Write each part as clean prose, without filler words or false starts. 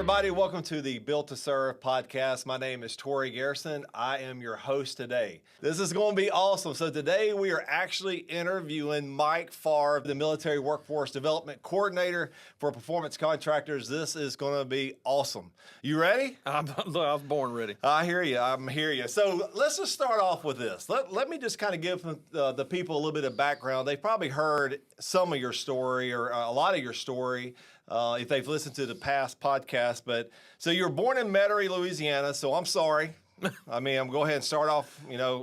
everybody. Welcome to the Built to Serve podcast. My name is Tori Garrison. I am your host today. This is going to be awesome. So today we are actually interviewing Mike Farve, the Military Workforce Development Coordinator for Performance Contractors. This is going to be awesome. You ready? I was born ready. I hear you. I'm hear you. So let's just start off with this. Let me just kind of give the people a little bit of background. They've probably heard some of your story or a lot of your story if they've listened to the past podcast. But so you were born in Metairie, Louisiana. So I'm sorry. I mean, I'm going to go ahead and start off,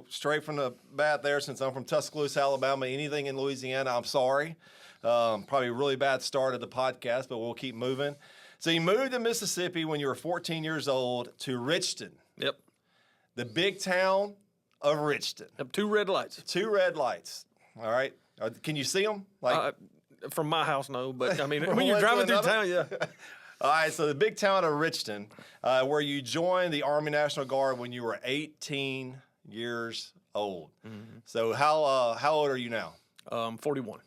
straight from the bat there since I'm from Tuscaloosa, Alabama. Anything in Louisiana, I'm sorry. Probably a really bad start of the podcast, but we'll keep moving. So you moved to Mississippi when you were 14 years old to Richton. Yep. The big town of Richton. Yep. Two red lights. Two red lights. All right. Can you see them? From my house, no. But, I mean, when you're driving through town, yeah. All right. So the big town of Richton, where you joined the Army National Guard when you were 18 years old. Mm-hmm. So how old are you now? 41.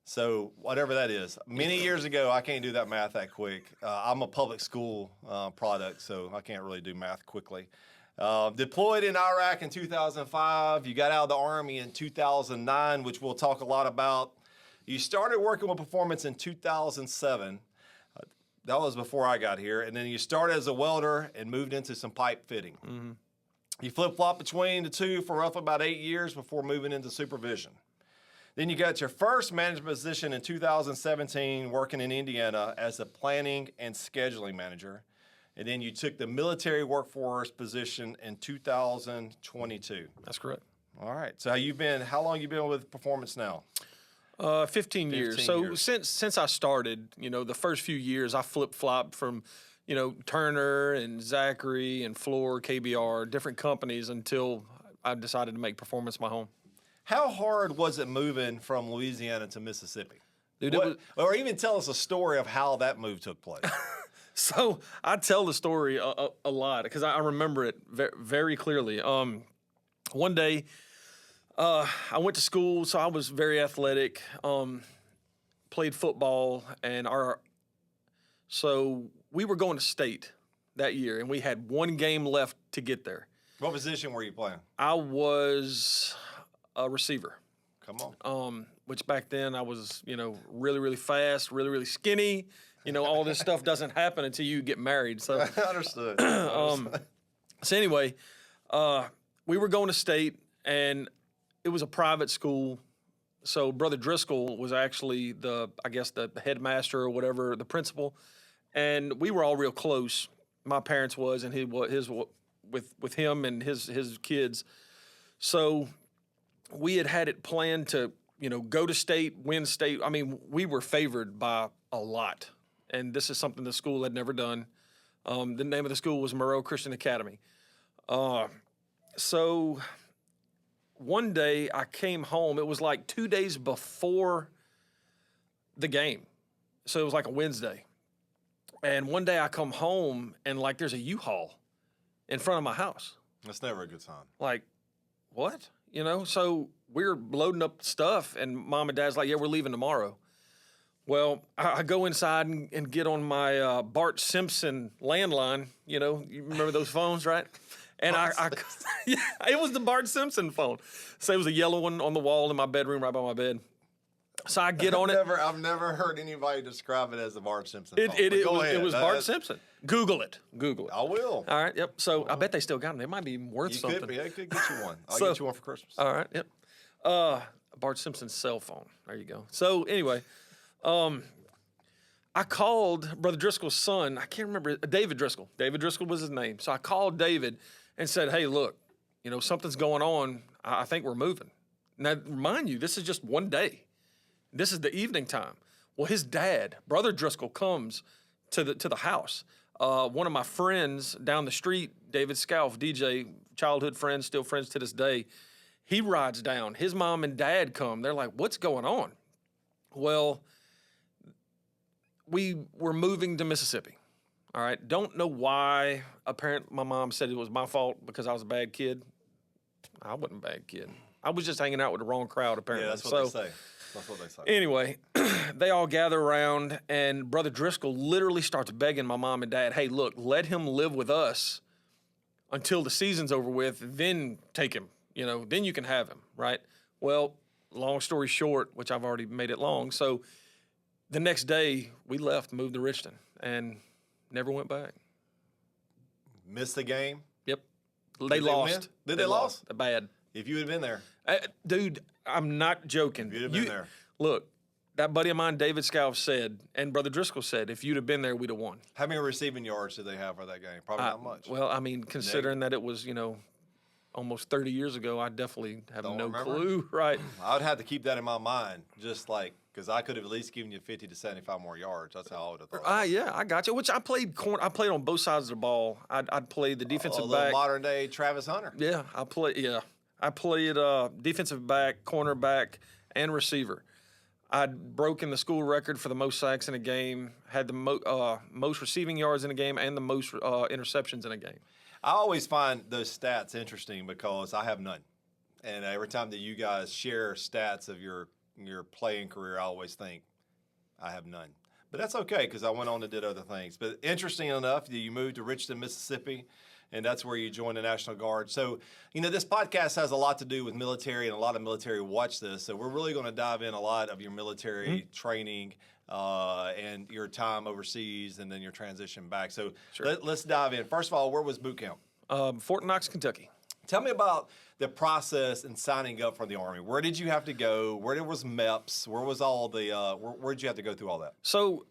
So whatever that is. Many years ago, I can't do that math that quick. I'm a public school product, so I can't really do math quickly. Deployed in Iraq in 2005. You got out of the Army in 2009, which we'll talk a lot about. You started working with Performance in 2007. That was before I got here. And then you started as a welder and moved into some pipe fitting. Mm-hmm. You flip-flopped between the two for roughly about 8 years before moving into supervision. Then you got your first management position in 2017 working in Indiana as a planning and scheduling manager. And then you took the military workforce position in 2022. That's correct. All right. So how long you been with Performance now? 15 years. So since I started, the first few years I flip-flopped from, Turner and Zachary and Floor, KBR, different companies until I decided to make Performance my home. How hard was it moving from Louisiana to Mississippi? Dude, or even tell us a story of how that move took place. So I tell the story a lot because I remember it very clearly. One day, I went to school, so I was very athletic, played football, and so we were going to state that year, and we had one game left to get there. What position were you playing? I was a receiver. Come on. Which back then I was, really, really fast, really, really skinny. All this stuff doesn't happen until you get married. So Understood. So anyway, we were going to state, and it was a private school. So Brother Driscoll was actually the headmaster or whatever, the principal, and we were all real close. My parents was, and with him and his kids. So we had it planned to, go to state, win state. I mean, we were favored by a lot. And this is something the school had never done. The name of the school was Monroe Christian Academy. So one day I came home. It was like 2 days before the game. So it was like a Wednesday. And one day I come home and there's a U-Haul in front of my house. That's never a good sign. Like, what? So we're loading up stuff, and Mom and Dad's like, yeah, we're leaving tomorrow. Well, I go inside and get on my Bart Simpson landline. You remember those phones, right? And yeah, it was the Bart Simpson phone. So it was a yellow one on the wall in my bedroom right by my bed. So I get on it. I've never heard anybody describe it as the Bart Simpson phone. It was Bart Simpson. Google it. I will. All right, yep. So I bet they still got them. They might be worth something. I could get you one. I'll get you one for Christmas. All right, yep. Bart Simpson's cell phone. There you go. So anyway, I called Brother Driscoll's son. I can't remember. David Driscoll. David Driscoll was his name. So I called David and said, hey, look, something's going on. I think we're moving. Now, mind you, this is just one day. This is the evening time. Well, his dad, Brother Driscoll, comes to the house. One of my friends down the street, David Scalf, DJ, childhood friend, still friends to this day, he rides down. His mom and dad come. They're like, what's going on? Well, we were moving to Mississippi. All right. Don't know why. Apparently, my mom said it was my fault because I was a bad kid. I wasn't a bad kid. I was just hanging out with the wrong crowd, apparently. Yeah, that's what they say. That's what they say. Anyway, they all gather around, and Brother Driscoll literally starts begging my mom and dad, hey, look, let him live with us until the season's over with, then take him, then you can have him, right? Well, long story short, which I've already made it long, so the next day we left, moved to Richton, and never went back. Missed the game? Yep. They Did lost. They win? Did they lost? Bad. If you had been there. Dude, I'm not joking. If you'd have been there. Look, that buddy of mine, David Scalf, said, and Brother Driscoll said, if you'd have been there, we'd have won. How many receiving yards did they have for that game? Probably not much. Well, I mean, considering that it was, almost 30 years ago, I definitely have no clue, right? I would have to keep that in my mind, just like, because I could have at least given you 50 to 75 more yards. That's how I would have thought. Yeah, I got you. Which I played on both sides of the ball. I'd played the defensive back. Modern day Travis Hunter. Yeah, I played defensive back, cornerback, and receiver. I'd broken the school record for the most sacks in a game, had the most receiving yards in a game, and the most interceptions in a game. I always find those stats interesting because I have none. And every time that you guys share stats of your playing career, I always think I have none. But that's okay because I went on and did other things. But interesting enough, you moved to Richton, Mississippi, and that's where you joined the National Guard. So, this podcast has a lot to do with military, and a lot of military watch this. So we're really going to dive in a lot of your military training and your time overseas and then your transition back. So let's dive in. First of all, where was boot camp? Fort Knox, Kentucky. Tell me about the process in signing up for the Army. Where did you have to go? Where was MEPS? Where was all the where did you have to go through all that? So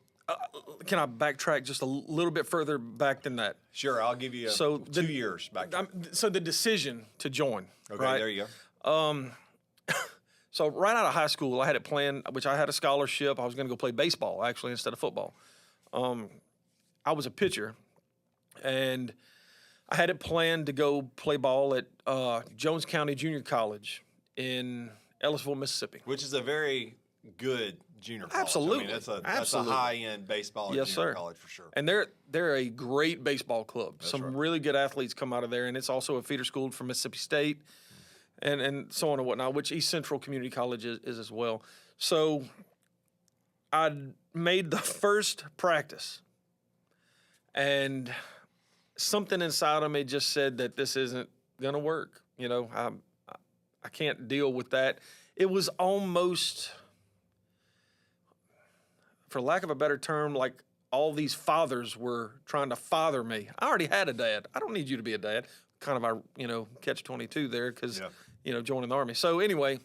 can I backtrack just a little bit further back than that? Sure, I'll give you 2 years back. So the decision to join. Okay, right? there you go. So right out of high school, I had it planned, which I had a scholarship. I was going to go play baseball, actually, instead of football. I was a pitcher, and I had it planned to go play ball at Jones County Junior College in Ellisville, Mississippi. Which is a very good junior college. Absolutely. I mean, that's a high-end baseball junior college for sure. And they're a great baseball club. Some really good athletes come out of there, and it's also a feeder school for Mississippi State and so on and whatnot, which East Central Community College is as well. So I made the first practice, and something inside of me just said that this isn't going to work. I can't deal with that. It was almost, for lack of a better term, like all these fathers were trying to father me. I already had a dad. I don't need you to be a dad. Kind of catch-22 there because, joining the Army. So anyway,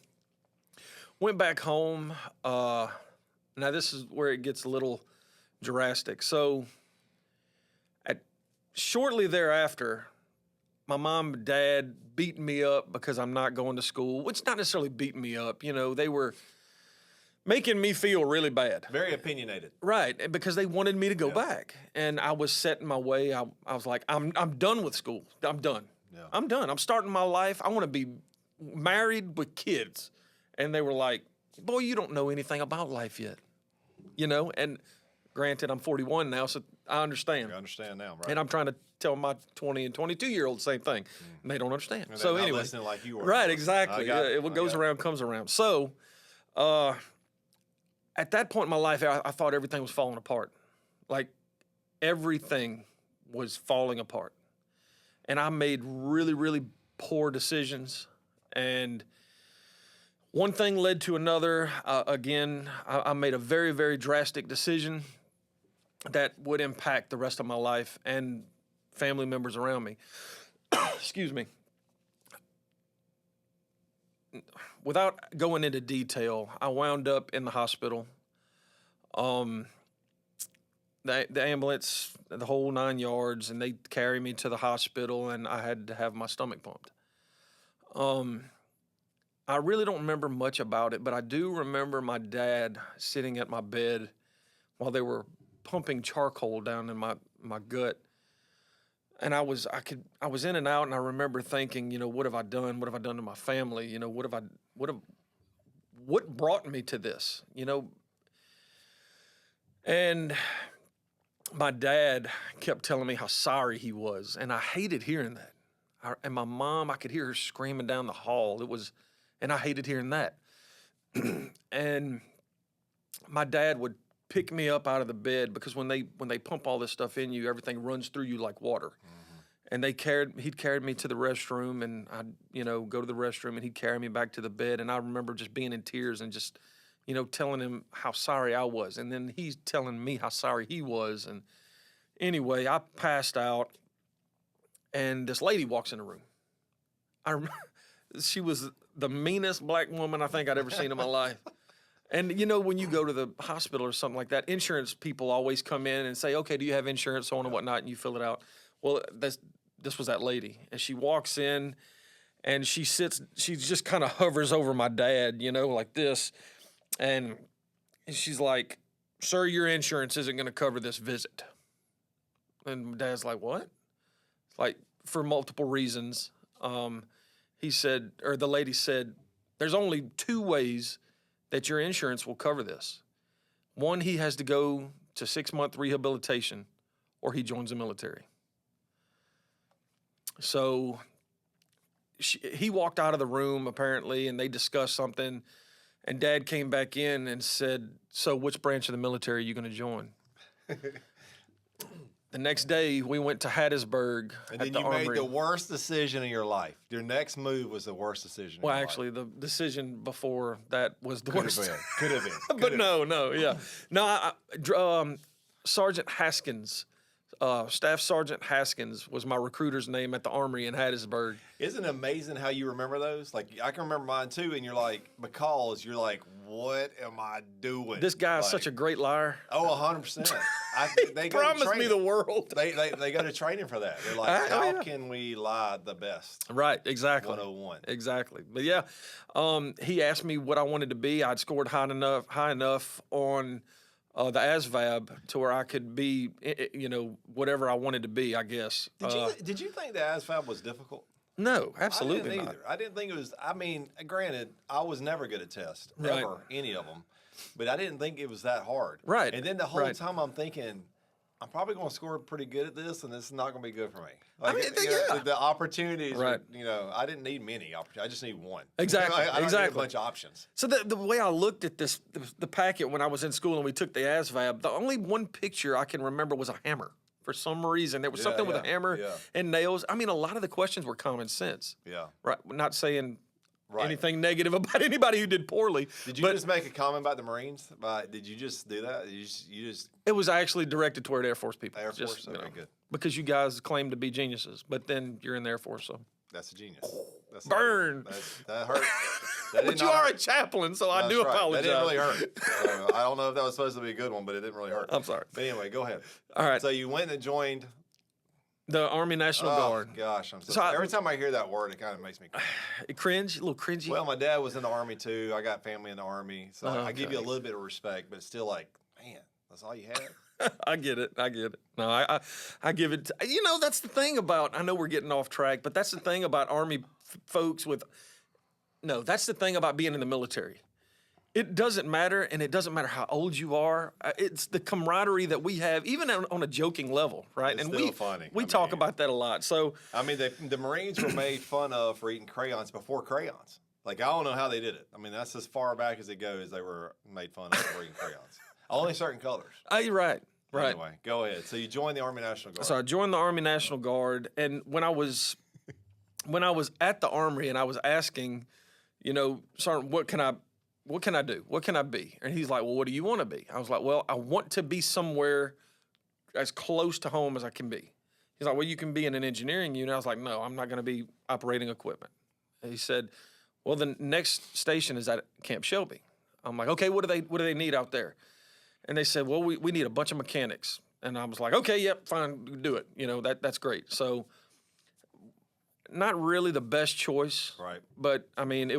went back home. Now this is where it gets a little drastic. So shortly thereafter, my mom and dad beat me up because I'm not going to school, which not necessarily beating me up. They were making me feel really bad. Very opinionated. Right, because they wanted me to go back. And I was set in my way. I was like, I'm done with school. I'm done. Yeah. I'm done. I'm starting my life. I want to be married with kids. And they were like, boy, you don't know anything about life yet. And granted, I'm 41 now, so I understand. You understand now, right? And I'm trying to tell my 20 and 22-year-olds the same thing. And they don't understand. And so not anyway. listening like you were. Right, exactly. What goes around comes around. So at that point in my life, I thought everything was falling apart. Like everything was falling apart. And I made really, really poor decisions. And one thing led to another. Again, I made a very, very drastic decision that would impact the rest of my life and family members around me. Excuse me. Without going into detail, I wound up in the hospital. The ambulance, the whole 9 yards, and they carried me to the hospital, and I had to have my stomach pumped. I really don't remember much about it, but I do remember my dad sitting at my bed while they were pumping charcoal down in my gut. And I was in and out, and I remember thinking, what have I done? What have I done to my family? What brought me to this? And my dad kept telling me how sorry he was, and I hated hearing that. And my mom, I could hear her screaming down the hall. And I hated hearing that. and my dad would pick me up out of the bed because when they pump all this stuff in you, everything runs through you like water. And he'd carried me to the restroom, and I'd, go to the restroom, and he'd carry me back to the bed. And I remember just being in tears and just, telling him how sorry I was. And then he's telling me how sorry he was. And anyway, I passed out, and this lady walks in the room. I remember she was the meanest black woman I think I'd ever seen in my life. And, when you go to the hospital or something like that, insurance people always come in and say, okay, do you have insurance, so on and whatnot, and you fill it out. Well, this was that lady. And she walks in, and she just kind of hovers over my dad, like this. And she's like, sir, your insurance isn't going to cover this visit. And my dad's like, what? Like, for multiple reasons. The lady said, there's only 2 ways that your insurance will cover this. One, he has to go to 6-month rehabilitation, or he joins the military. So he walked out of the room, apparently, and they discussed something, and Dad came back in and said, so which branch of the military are you going to join? The next day, we went to Hattiesburg. And then you made the worst decision in your life. Your next move was the worst decision. Well, actually, the decision before that was the worst. Could have been. But no, yeah. No, Sergeant Haskins, Staff Sergeant Haskins was my recruiter's name at the Armory in Hattiesburg. Isn't it amazing how you remember those? Like, I can remember mine too, and you're like, because you're like, what am I doing? This guy's such a great liar. Oh, 100%. They promised me the world. They go to training for that. They're like, how can we lie the best? Right, exactly. 101. Exactly. But yeah, he asked me what I wanted to be. I'd scored high enough on the ASVAB to where I could be, whatever I wanted to be, I guess. Did you think the ASVAB was difficult? No, absolutely I didn't not. either. I didn't think it was. I mean, granted, I was never good at tests, ever, any of them, but I didn't think it was that hard. Right. And then the whole time I'm thinking, I'm probably going to score pretty good at this, and this is not going to be good for me. Like, the opportunities, right. I didn't need many opportunities. I just need one. Exactly. I don't need a bunch of options. So the way I looked at this, the packet when I was in school and we took the ASVAB, the only one picture I can remember was a hammer. For some reason, there was something with a hammer and nails. I mean, a lot of the questions were common sense. Yeah. Right. Not saying anything negative about anybody who did poorly. Did you just make a comment about the Marines? Did you just do that? You just. It was actually directed toward Air Force people. Air Force. Okay, good. Because you guys claim to be geniuses, but then you're in the Air Force, so. That's a genius. That's Burn. That hurt. But you are a chaplain, so I do apologize. That didn't really hurt. I don't know if that was supposed to be a good one, but it didn't really hurt. I'm sorry. But anyway, go ahead. All right. So you went and joined the Army National Guard. Gosh, every time I hear that word, it kind of makes me cringe. A little cringy. Well, my dad was in the Army too. I got family in the Army, so I give you a little bit of respect, but it's still like, man, that's all you had. I get it. No, I give it. That's the thing about. I know we're getting off track, but that's the thing about Army folks that's the thing about being in the military. It doesn't matter, and it doesn't matter how old you are. It's the camaraderie that we have, even on a joking level, right? It's and still funny. We talk about that a lot. So I mean, the Marines were made fun of for eating crayons before crayons. Like, I don't know how they did it. I mean, that's as far back as it goes. They were made fun of for eating crayons. Only certain colors. You're right. Right. Anyway, go ahead. So you joined the Army National Guard. So I joined the Army National Guard, and when I was at the Armory and I was asking, Sergeant, what can I do? What can I be? And he's like, well, what do you want to be? I was like, well, I want to be somewhere as close to home as I can be. He's like, well, you can be in an engineering unit. I was like, no, I'm not going to be operating equipment. And he said, well, the next station is at Camp Shelby. I'm like, okay, what do they need out there? And they said, well, we need a bunch of mechanics. And I was like, okay, yep, fine, do it. That's great. So not really the best choice. Right. But, I mean,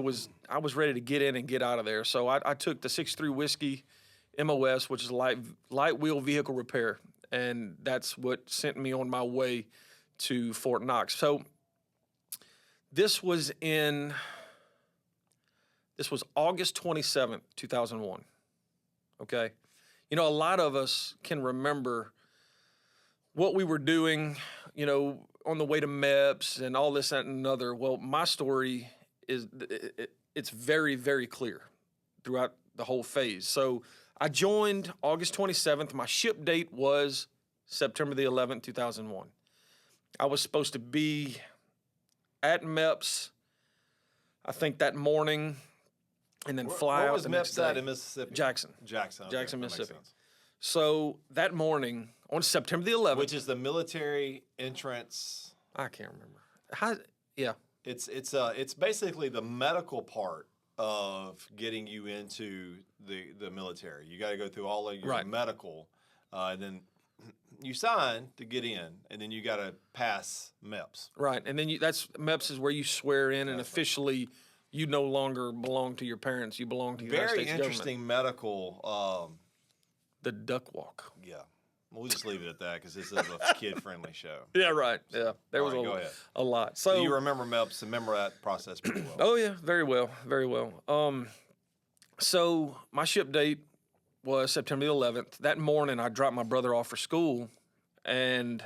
I was ready to get in and get out of there. So I took the 6.3 Whiskey MOS, which is light wheel vehicle repair. And that's what sent me on my way to Fort Knox. So this was August 27th, 2001. Okay? A lot of us can remember what we were doing, on the way to MEPS and all this, that, and another. Well, my story is, it's very, very clear. throughout the whole phase. So I joined August 27th. My ship date was September the 11th, 2001. I was supposed to be at MEPS, I think that morning, and then fly Where out was the next MEPS at day. in Mississippi? Jackson. Jackson, okay, Jackson, that makes Mississippi. sense. So that morning, on September the 11th. Which is the military entrance. I can't remember. Yeah. It's basically the medical part of getting you into the military. You got to go through all of your medical, and then you sign to get in, and then you got to pass MEPS. Right, and then MEPS is where you swear in, and officially you no longer belong to your parents. You belong to the United States government. Very interesting medical. The duck walk. Yeah. We'll just leave it at that because this is a kid-friendly show. Yeah, right. Yeah, there was a lot. So you remember MEPS and remember that process pretty well. Oh yeah, very well, very well. So my ship date was September the 11th. That morning, I dropped my brother off for school, and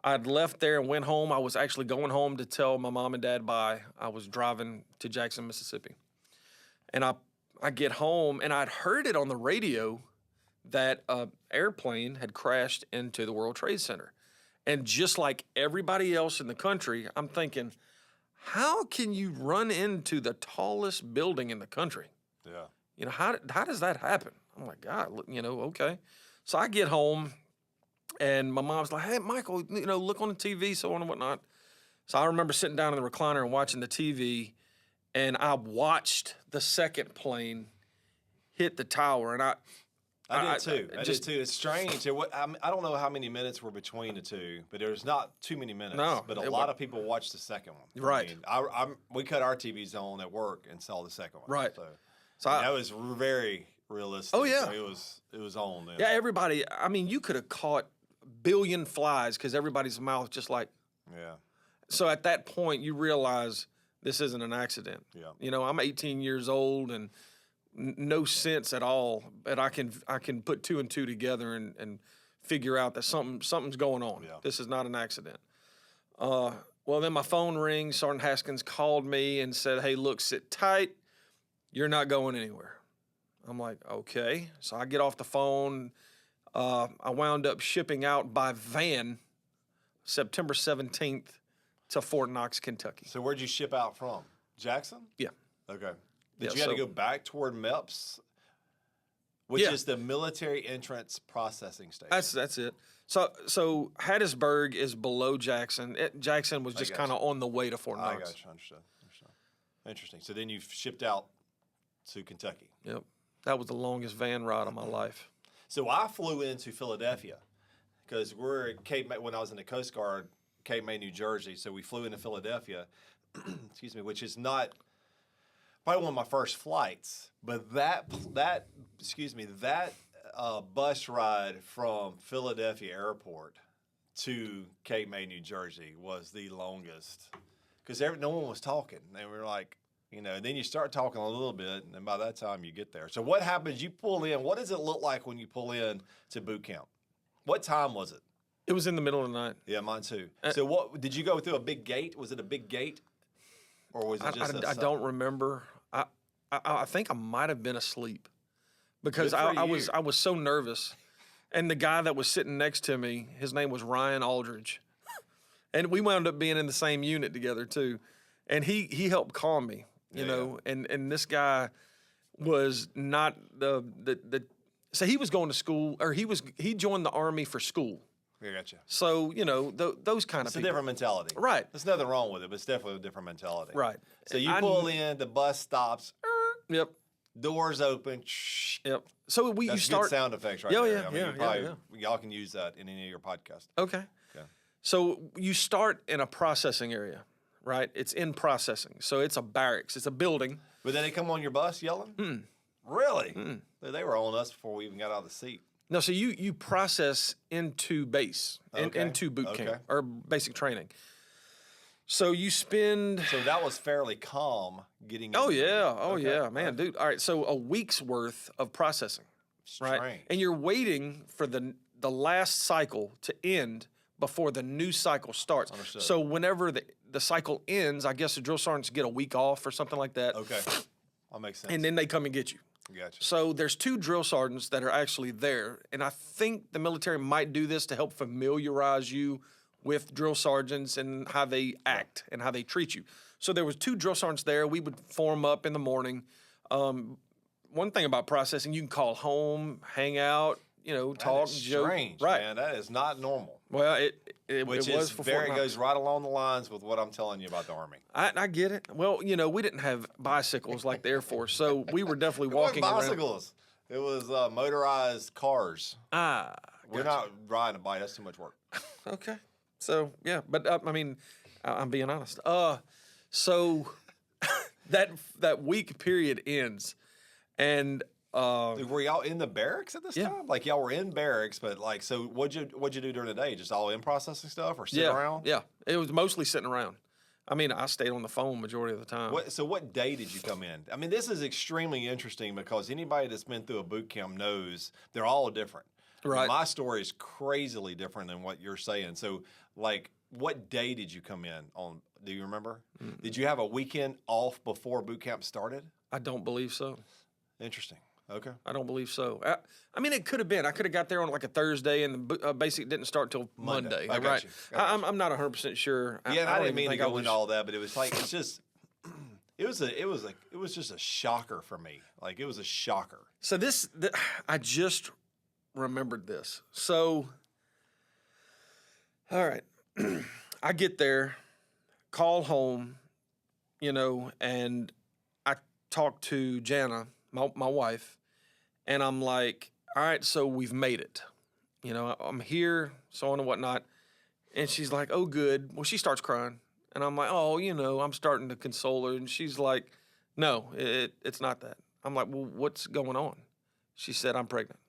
I'd left there and went home. I was actually going home to tell my mom and dad bye. I was driving to Jackson, Mississippi, and I get home, and I'd heard it on the radio that an airplane had crashed into the World Trade Center. And just like everybody else in the country, I'm thinking, how can you run into the tallest building in the country? Yeah. You know, how does that happen? I'm like, God, okay. So I get home, and my mom's like, hey, Michael, look on the TV, so on and whatnot. So I remember sitting down in the recliner and watching the TV, and I watched the second plane hit the tower, and I did too. It's strange. I don't know how many minutes were between the two, but there's not too many minutes. No, but a lot of people watched the second one. Right. We cut our TVs on at work and saw the second one. Right. So that was very realistic. Oh yeah. So it was on then. Yeah, everybody. I mean, you could have caught a billion flies because everybody's mouth just like. Yeah. So at that point, you realize this isn't an accident. Yeah. I'm 18 years old and no sense at all, but I can put two and two together and figure out that something's going on. Yeah. This is not an accident. Well, then my phone rings. Sergeant Haskins called me and said, hey, look, sit tight. You're not going anywhere. I'm like, okay. So I get off the phone. I wound up shipping out by van September 17th to Fort Knox, Kentucky. So where'd you ship out from? Jackson? Yeah. Okay. Did you have to go back toward MEPS, which is the military entrance processing station? That's it. So Hattiesburg is below Jackson. Jackson was just kind of on the way to Fort Knox. I got you. Understood. Interesting. So then you shipped out to Kentucky. Yep. That was the longest van ride of my life. So I flew into Philadelphia because we're at Cape May, when I was in the Coast Guard, Cape May, New Jersey. So we flew into Philadelphia, excuse me, which is not probably one of my first flights, but that bus ride from Philadelphia Airport to Cape May, New Jersey was the longest because no one was talking. They were like, and then you start talking a little bit, and by that time you get there. So what happens? You pull in. What does it look like when you pull in to boot camp? What time was it? It was in the middle of the night. Yeah, mine too. So what did you go through a big gate? Was it a big gate, or was it just? I don't remember. I think I might have been asleep because I was so nervous, and the guy that was sitting next to me, his name was Ryan Aldridge, and we wound up being in the same unit together too, and he helped calm me, you know, and this guy was not the so he was going to school or he joined the Army for school. I gotcha. So, those kind of people. It's a different mentality. Right. There's nothing wrong with it, but it's definitely a different mentality. Right. So you pull in, the bus stops. Yep. Doors open. Yep. So you start. Good sound effects right there. Y'all can use that in any of your podcasts. Okay. So you start in a processing area, right? It's in processing. So it's a barracks. It's a building. But then they come on your bus yelling? Really? They were on us before we even got out of the seat. No, so you process into base, into boot camp or basic training. So you spend. So that was fairly calm getting. Oh yeah, man, dude. All right, so a week's worth of processing, right? And you're waiting for the last cycle to end before the new cycle starts. Understood. So whenever the cycle ends, I guess the drill sergeants get a week off or something like that. Okay. That makes sense. and then they come and get you. Gotcha. So there's 2 drill sergeants that are actually there, and I think the military might do this to help familiarize you with drill sergeants and how they act and how they treat you. So there was 2 drill sergeants there. We would form up in the morning. One thing about processing, you can call home, hang out, talk, That is joke. strange, Right. man. That is not normal. Well, it Which was is for very Fort Knox. goes right along the lines with what I'm telling you about the Army. I get it. Well, we didn't have bicycles like the Air Force, so we were definitely walking around. bicycles. It was motorized cars. We're not riding a bike. That's too much work. Okay. So, yeah, but I'm being honest. So that week period ends, and Were y'all in the barracks at this Yeah. time? Like y'all were in barracks, but like, so what'd you do during the day? Just all in processing stuff or sitting around? Yeah, it was mostly sitting around. I stayed on the phone majority of the time. So what day did you come in? I mean, this is extremely interesting because anybody that's been through a boot camp knows they're all different. Right. My story is crazily different than what you're saying. So, like, what day did you come in on? Do you remember? Mm-hmm. Did you have a weekend off before boot camp started? I don't believe so. Interesting. Okay. I don't believe so. It could have been. I could have got there on like a Thursday, and the basic didn't start till Monday. I got right. you. I'm not 100% sure. Yeah, and I don't didn't even mean to think go into all that, but it was like it's just. It was just a shocker for me. Like it was a shocker. So I just remembered this. So, all right, I get there, call home, and I talk to Jana, my wife, and I'm like, all right, so we've made it. I'm here, so on and whatnot. And she's like, oh, good. Well, she starts crying. And I'm like, oh, I'm starting to console her. And she's like, no, it's not that. I'm like, well, what's going on? She said, I'm pregnant.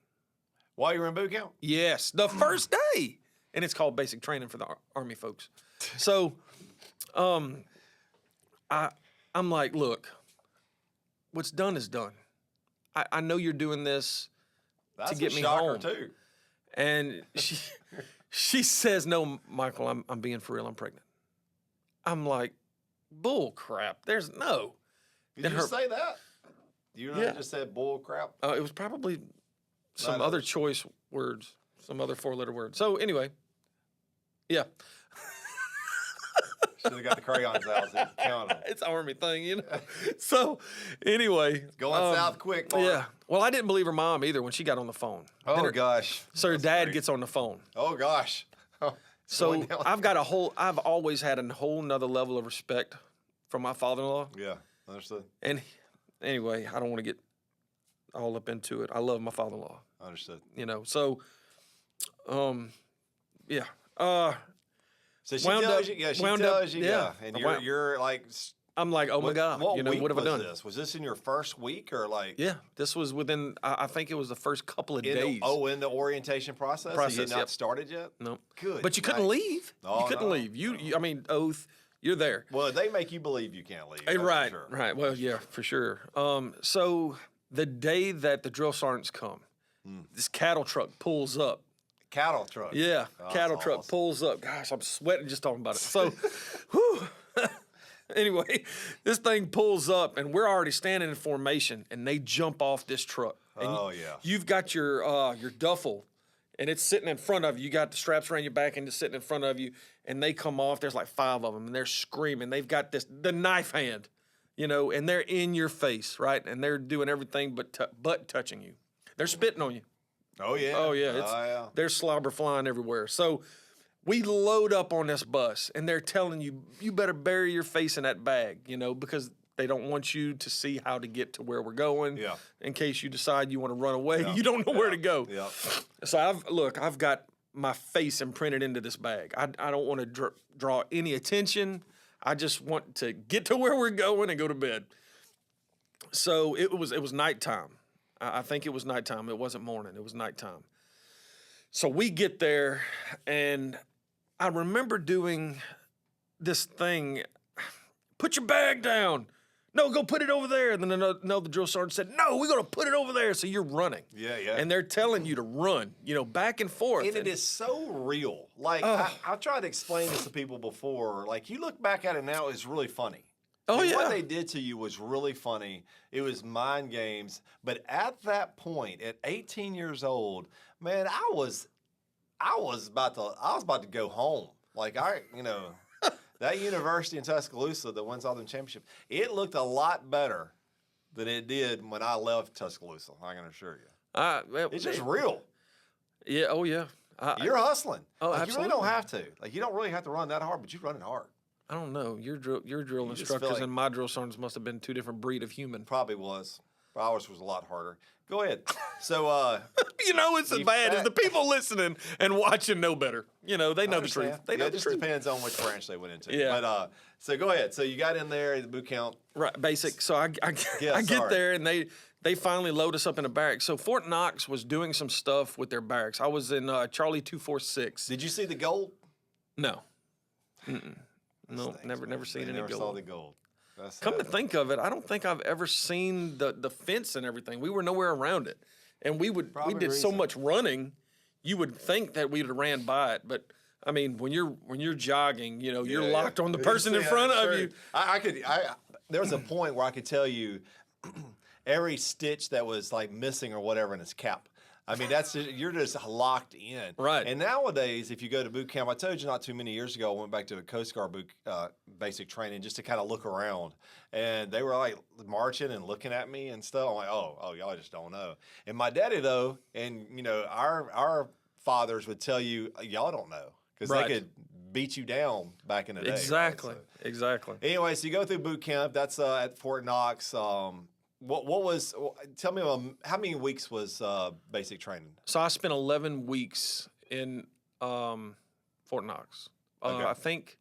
While you were in boot camp? Yes, the first day. And it's called basic training for the Army folks. So I'm like, look, what's done is done. I know you're doing this That's to get a me shocker home. Too. And she says, no, Michael, I'm being for real. I'm pregnant. I'm like, bull crap. There's no. Did you say that? You just said bull crap? It was probably some other choice words, some other 4-letter words. So anyway, yeah. Should have got the crayons out and counted them. It's Army thing, So anyway. Going south quick, Mark. Yeah. Well, I didn't believe her mom either when she got on the phone. Oh, gosh. So her That's dad great. gets on the phone. Oh, gosh. So I've always had a whole nother level of respect for my father-in-law. Yeah, understood. And anyway, I don't want to get all up into it. I love my father-in-law. Understood. So, yeah. So she tells you, yeah. and you're like, I'm like, oh my God, what week what have I done? This? Was this in your first week or like? Yeah, this was within. I think it was the first couple of days. In the orientation process. So you had not started yet. No, good. But you couldn't leave. Oh, you couldn't leave. Oath. You're there. Well, they make you believe you can't leave. Right, for sure. right. Well, yeah, for sure. So the day that the drill sergeants come, this cattle truck pulls up. Cattle truck. Yeah, oh, cattle truck awesome. pulls up. Gosh, I'm sweating just talking about it. So, whew. Anyway, this thing pulls up, and we're already standing in formation, and they jump off this truck. And you've got your duffel, and it's sitting in front of you. You got the straps around your back, and it's sitting in front of you. And they come off. There's like 5 of them, and they're screaming. They've got the knife hand, and they're in your face, right? And they're doing everything but touching you. They're spitting on you. Oh yeah. Oh yeah. There's slobber flying everywhere. So we load up on this bus, and they're telling you better bury your face in that bag, because they don't want you to see how to get to where we're going. Yeah. In case you decide you want to run away, Yeah. you don't know where to go. Yeah. So I've got my face imprinted into this bag. I don't want to draw any attention. I just want to get to where we're going and go to bed. So it was nighttime. I think it was nighttime. It wasn't morning. It was nighttime. So we get there, and I remember doing this thing. Put your bag down. No, go put it over there. And then the drill sergeant said, no, we're going to put it over there. So you're running. Yeah, yeah. And they're telling you to run, back and forth. And it is so real. Like, I've tried to explain this to people before. Like, you look back at it now, it's really funny. Oh, And yeah. What they did to you was really funny. It was mind games. But at that point, at 18 years old, man, I was about to go home. Like that university in Tuscaloosa that wins all them championships, it looked a lot better than it did when I left Tuscaloosa. I can assure you. Well, It's just real. Yeah. Oh, yeah. You're hustling. Oh, like, absolutely. You really don't have to. Like, you don't really have to run that hard, but you're running hard. I don't know. Your drill You just feel instructors like- and my drill sergeants must have been two different breed of human. Probably was. But ours was a lot harder. Go ahead. So, It's as bad as the people listening and watching know better. They know the truth. They know it the just truth. depends on which branch they went into. Yeah. But so go ahead. So you got in there at the boot camp. Right, basic. So I Yeah, get sorry. there and they finally load us up in a barracks. So Fort Knox was doing some stuff with their barracks. I was in Charlie 246. Did you see the gold? No. No, never seen any Never saw gold. the gold. That's Come to think of it, I don't think I've ever seen the fence and everything. We were nowhere around it, and we Probably did so reason. much running. You would think that we'd have ran by it, but I mean, when you're jogging, you're locked on the person in front of you. There was a point where I could tell you every stitch that was like missing or whatever in his cap. I mean, you're just locked in. Right. And nowadays, if you go to boot camp, I told you not too many years ago, I went back to a Coast Guard basic training just to kind of look around. And they were like marching and looking at me and stuff. I'm like, oh, y'all just don't know. And my daddy, though, and, our fathers would tell you, y'all don't know. Because Right. they could beat you down back in the day. right? Exactly. So- Exactly. Anyway, so you go through boot camp. That's at Fort Knox. What was? Tell me, how many weeks was basic training? So I spent 11 weeks in Fort Knox. Okay. I think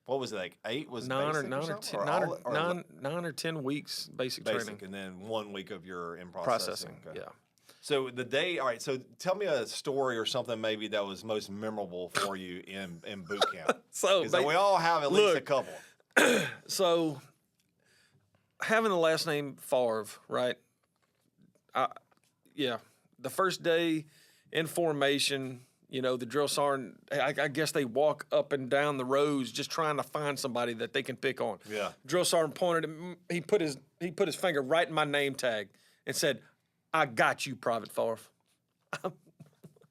What was it like? 8 was nine basic or something? 10, all- nine or 10 weeks basic basic, training and then 1 week of your in processing. Okay. Yeah. So the day. All right. So tell me a story or something maybe that was most memorable for you in boot camp. So Because we all have at least a look. couple. So, having the last name Farve, right? The first day in formation, the drill sergeant, I guess they walk up and down the rows just trying to find somebody that they can pick on. Yeah. Drill sergeant pointed at he put his finger right in my name tag and said, "I got you, Private Farve."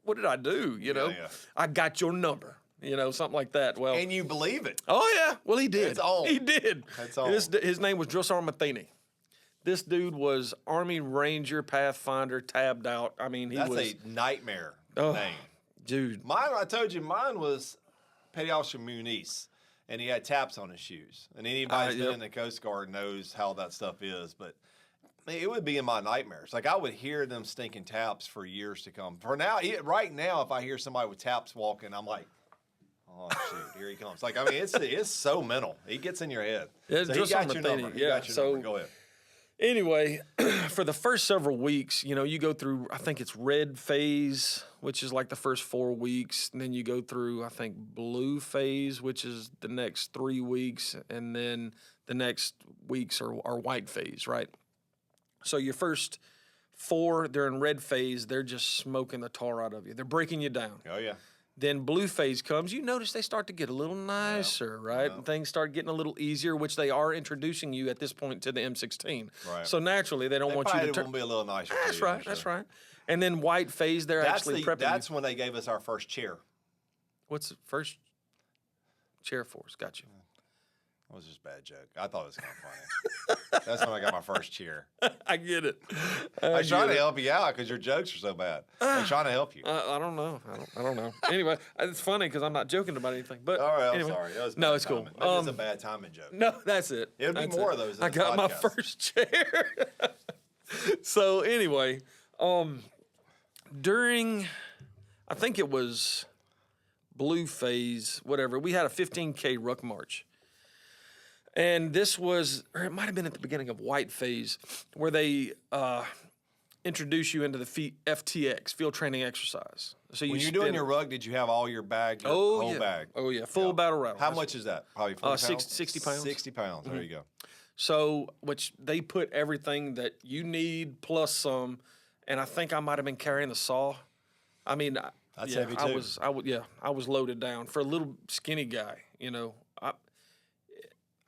What did I do? Yeah. I got your number. Something like that. Well, And you believe it. oh yeah, well he did. It's on. He did. It's on. His name was Drill Sergeant Matheny. This dude was Army Ranger Pathfinder tabbed out. I mean, he That's was a nightmare Oh. name. dude. Mine, I told you, mine was Petty Officer Muniz, and he had taps on his shoes. And anybody that's been Yep. in the Coast Guard knows how that stuff is. But it would be in my nightmares. Like, I would hear them stinking taps for years to come. For now, right now, if I hear somebody with taps walking, I'm like, oh, shoot, here he comes. Like, I mean, it's so mental. He gets in your head. Yeah, So he Drill got Sergeant your Matheny, number. He yeah, got your so- number. Go ahead. Anyway, for the first several weeks, you go through, I think it's red phase, which is like the first 4 weeks. And then you go through, I think, blue phase, which is the next 3 weeks. And then the next weeks are white phase, right? So your first 4, they're in red phase. They're just smoking the tar out of you. They're breaking you down. Oh, yeah. Then blue phase comes. You notice they start to get a little nicer, right? yeah. And things start getting a little easier, which they are introducing you at this point to the M16. Right. So naturally, they don't They want you probably to turn. will be a little nicer. That's for you, I'm right. That's sure. right. And then white phase, they're actually prepping. That's you. when they gave us our first chair. What's the first chair force? Got you. That was just a bad joke. I thought it was kind of funny. That's when I got my first chair. I get it. I was trying to help you out because your jokes are so bad. I'm trying to help you. I don't know. I don't know. Anyway, it's funny because I'm not joking about anything. But All right, I'm anyway. sorry. That was No, bad it's cool. timing. Maybe it's a bad timing joke. No, that's it. It would be That's more it. of those in I this got my podcast. first chair. So anyway, during, I think it was blue phase, whatever, we had a 15K ruck march. And this was, or it might have been at the beginning of white phase, where they introduce you into the FTX, field training exercise. So When you're spin- doing your rug, did you have all your bag, your oh, whole yeah. bag? Oh, yeah. Full battle rattle. How much is that? Probably 40 pounds? 60 pounds. 60 pounds. There you go. So, which they put everything that you need plus some, and I think I might have been carrying the saw. I mean, That's yeah, heavy, I too. was loaded down for a little skinny guy.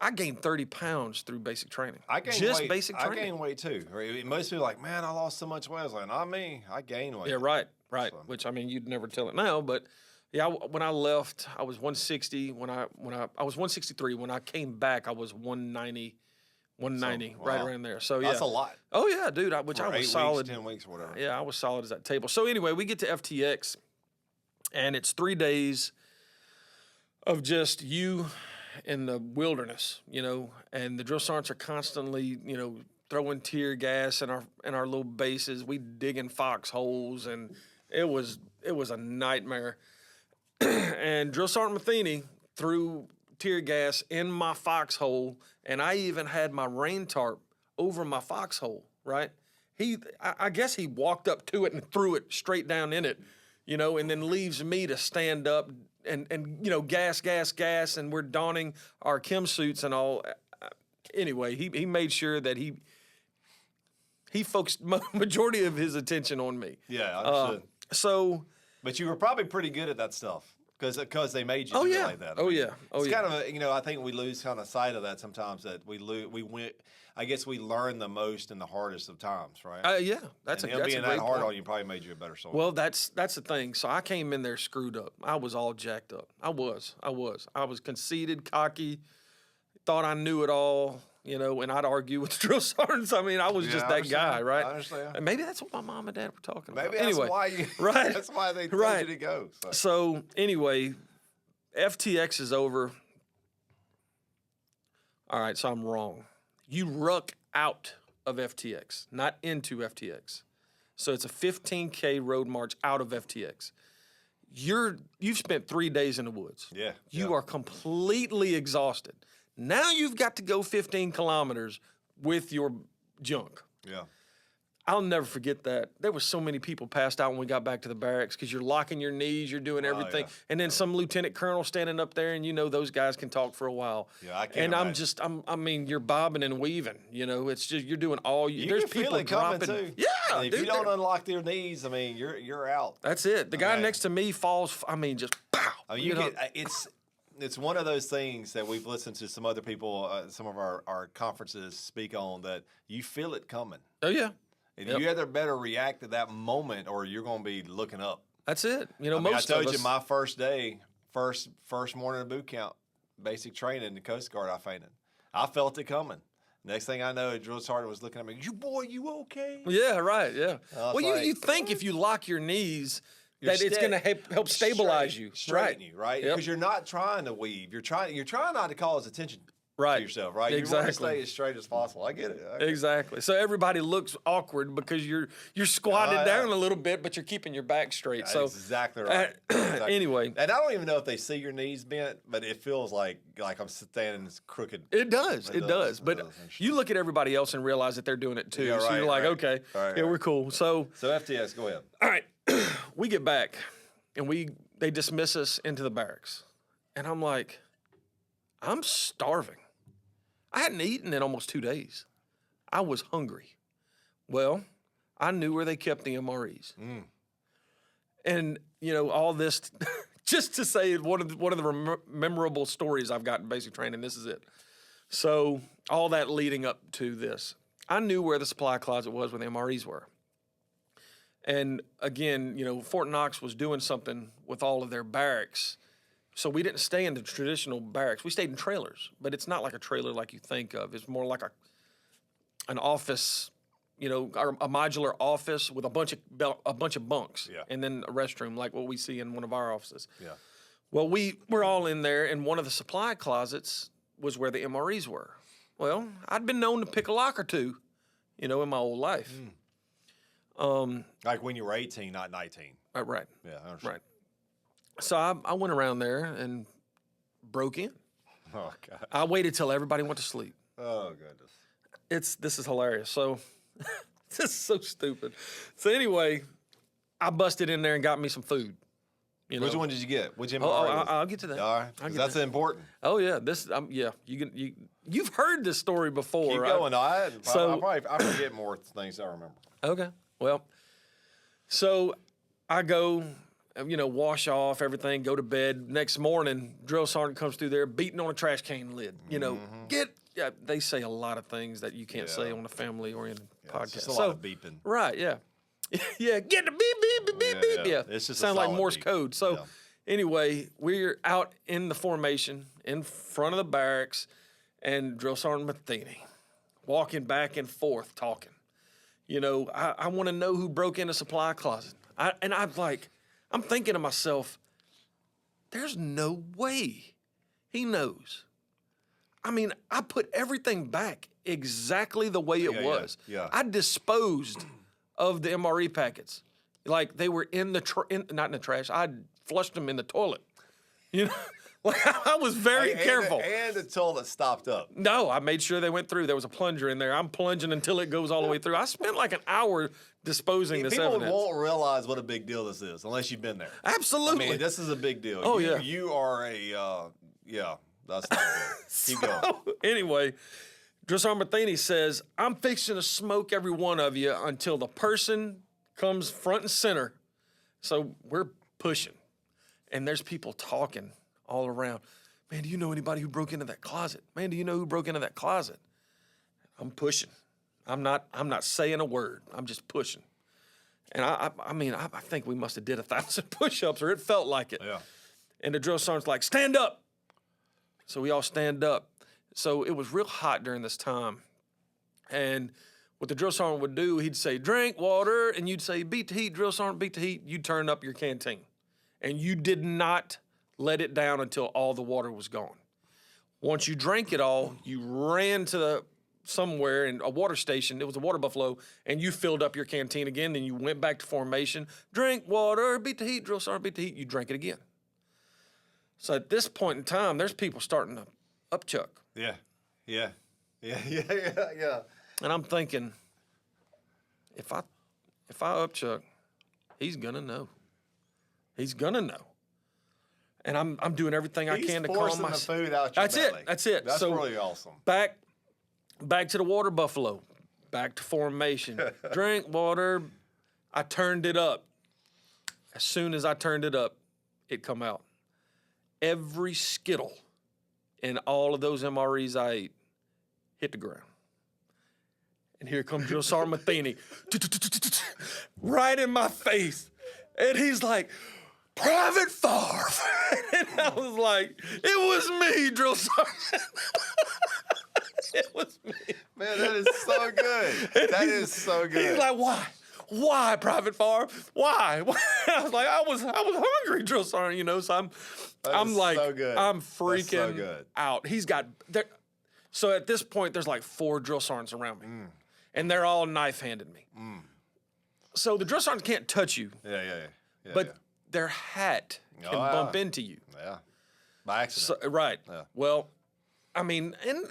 I gained 30 pounds through basic training. I gained just weight. basic training. I gained weight too. Most people are like, man, I lost so much weight. I was like, not me. I gained weight. Yeah, right. So. Which I mean, you'd never tell it now, but yeah, when I left, I was 160. When I was 163. When I came back, I was 190. 190, wow. right around there. So yeah, That's a lot. Oh yeah, dude. I For was 8 solid. weeks, 10 weeks, or whatever. Yeah, I was solid as that table. So anyway, we get to FTX, and it's 3 days of just you in the wilderness, and the drill sergeants are constantly, throwing tear gas in our little bases. We digging foxholes, and it was a nightmare. And Drill Sergeant Matheny threw tear gas in my foxhole, and I even had my rain tarp over my foxhole, right? I guess he walked up to it and threw it straight down in it, and then leaves me to stand up and gas, and we're donning our chem suits and all. Anyway, he made sure that he focused majority of his attention on me. Yeah, I understood. But you were probably pretty good at that stuff because they made you do it like that. It's kind of I think we lose kind of sight of that sometimes, that I guess we learn the most in the hardest of times, right? Yeah, that's being a that great hard point. on you probably made you a better soldier. Well, that's the thing. So I came in there screwed up. I was all jacked up. I was conceited, cocky, thought I knew it all. And I'd argue with the drill sergeants. I mean, I was just that guy, right? I understand. And maybe that's what my mom and dad were talking about. Maybe that's why you. Right? That's why they told you to go. So anyway, FTX is over. All right, so I'm wrong. You ruck out of FTX, not into FTX. So it's a 15K road march out of FTX. You've spent 3 days in the woods. Yeah. You are completely exhausted. Now you've got to go 15 kilometers with your junk. Yeah. I'll never forget that. There were so many people passed out when we got back to the barracks because you're locking your knees, you're doing everything. Yeah. And then some lieutenant colonel standing up there, and those guys can talk for a while. Yeah, I can't imagine. You're bobbing and weaving. It's just, you're doing all you. There's can feel people it coming dropping. too. Yeah, and if you don't unlock their knees, I mean, you're out. That's it. The guy next to me falls. I mean, just pow. I mean, it's one of those things that we've listened to some other people, some of our conferences speak on, that you feel it coming. Oh yeah. And you either better react to that moment, or you're going to be looking up. That's it. I told you my first day, first morning of boot camp, basic training in the Coast Guard, I fainted. I felt it coming. Next thing I know, the drill sergeant was looking at me. You okay? Yeah, right. Yeah. Well, you think if you lock your knees, that it's going to help stabilize you, straighten you, right? Yep. Because you're not trying to weave. You're trying not to cause attention. Right. To yourself, right? Exactly. You want to stay as straight as possible. I get it. Exactly. So everybody looks awkward because you're squatted down a little bit, but you're keeping your back straight. That's so exactly right. Anyway, and I don't even know if they see your knees bent, but it feels like I'm standing crooked. It does. It does. But you look at everybody else and realize that they're doing it too. Yeah, so you're like, okay, we're cool. So FTS, go ahead. All right, we get back and they dismiss us into the barracks, and I'm like, I'm starving. I hadn't eaten in almost 2 days. I was hungry. Well, I knew where they kept the MREs. And, all this, just to say one of the memorable stories I've got in basic training, this is it. So all that leading up to this, I knew where the supply closet was where the MREs were. And again, Fort Knox was doing something with all of their barracks. So we didn't stay in the traditional barracks. We stayed in trailers, but it's not like a trailer like you think of. It's more like an office, or a modular office with a bunch of bunks, and then a restroom like what we see in one of our offices. Yeah. Well, we were all in there, and one of the supply closets was where the MREs were. Well, I'd been known to pick a lock or two, in my old life. Like when you were 18, not 19. Right. Yeah, I understand. Right. So I went around there and broke in. Oh, God. I waited till everybody went to sleep. Oh, goodness. This is hilarious. So this is so stupid. So anyway, I busted in there and got me some food. Which one did you get? Which MRE? I'll get to that. All right, that's important. Oh yeah, you've heard this story before. Keep going. I forget more things I remember. Okay. Well, so I go wash off everything, go to bed. Next morning, drill sergeant comes through there beating on a trash can lid. They say a lot of things that you can't say on a family-oriented podcast. It's just a lot of beeping. Right, yeah. Yeah, get the beep, beep, beep, beep, beep. Yeah, it's just sounds like Morse beep. code. So anyway, we're out in the formation in front of the barracks, and Drill Sergeant Matheny walking back and forth talking. I want to know who broke in the supply closet. I'm thinking to myself, there's no way he knows. I mean, I put everything back exactly the way it was. Yeah. I disposed of the MRE packets. Like they were in the not in the trash. I flushed them in the toilet. I was very careful. And the toilet stopped up. No, I made sure they went through. There was a plunger in there. I'm plunging until it goes all the way through. I spent like an hour disposing this evidence. People won't realize what a big deal this is unless you've been there. Absolutely. I mean, this is a big deal. Oh, You are that's not good. Keep going. Anyway, Drill Sergeant Matheny says, I'm fixing to smoke every one of you until the person comes front and center. So we're pushing. And there's people talking all around. Man, do you know anybody who broke into that closet? Man, do you know who broke into that closet? I'm pushing. I'm not saying a word. I'm just pushing. And I think we must have did 1,000 push-ups, or it felt like it. Yeah. And the drill sergeant's like, stand up. So we all stand up. So it was real hot during this time. And what the drill sergeant would do, he'd say, drink water, and you'd say, beat the heat, drill sergeant, beat the heat. You'd turn up your canteen. And you did not let it down until all the water was gone. Once you drank it all, you ran to somewhere in a water station. It was a water buffalo, and you filled up your canteen again. Then you went back to formation. Drink water, beat the heat, drill sergeant, beat the heat. You drank it again. So at this point in time, there's people starting to upchuck. Yeah. And I'm thinking, if I upchuck, he's gonna know. He's gonna know. And I'm doing everything I can to calm forcing myself. the food out your belly. That's it. That's so really awesome. Back to the water buffalo. Back to formation. Drink water. I turned it up. As soon as I turned it up, it come out. Every Skittle in all of those MREs I ate hit the ground. And here comes Drill Sergeant Matheny right in my face. And he's like, Private Farve. And I was like, it was me, Drill Sergeant. It was me. Man, that is so good. That is so good. He's like, why? Why, Private Farve? Why? I was like, I was hungry, Drill Sergeant, so I'm like, so good. I'm That's so freaking good. out. He's got, so at this point, there's like 4 drill sergeants around me, and they're all knife-handed me. So the drill sergeants can't touch you, but their hat can bump into you. Yeah, by accident. So, right. Yeah. Well, I mean, and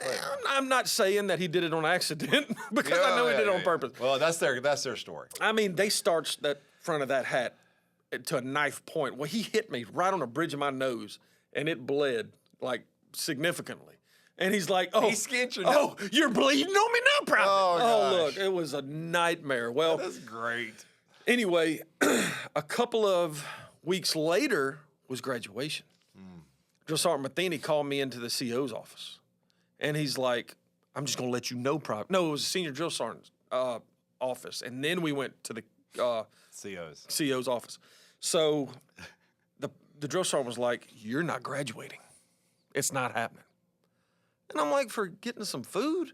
I'm not saying that he did it on accident because I know he did it on purpose. Well, that's their story. I mean, they starched that front of that hat to a knife point. Well, he hit me right on the bridge of my nose, and it bled like significantly. And he's like, "Oh, he skinned your nose. Oh, you're bleeding on me now, Private." Oh, gosh. Look, it was a nightmare. Well, That's great. anyway, a couple of weeks later was graduation. Drill Sergeant Matheny called me into the CO's office, and he's like, "I'm just gonna let you know, Private." No, it was the senior drill sergeant's office, and then we went to the CO's office. So the drill sergeant was like, "You're not graduating. It's not happening." And I'm like, "For getting some food?"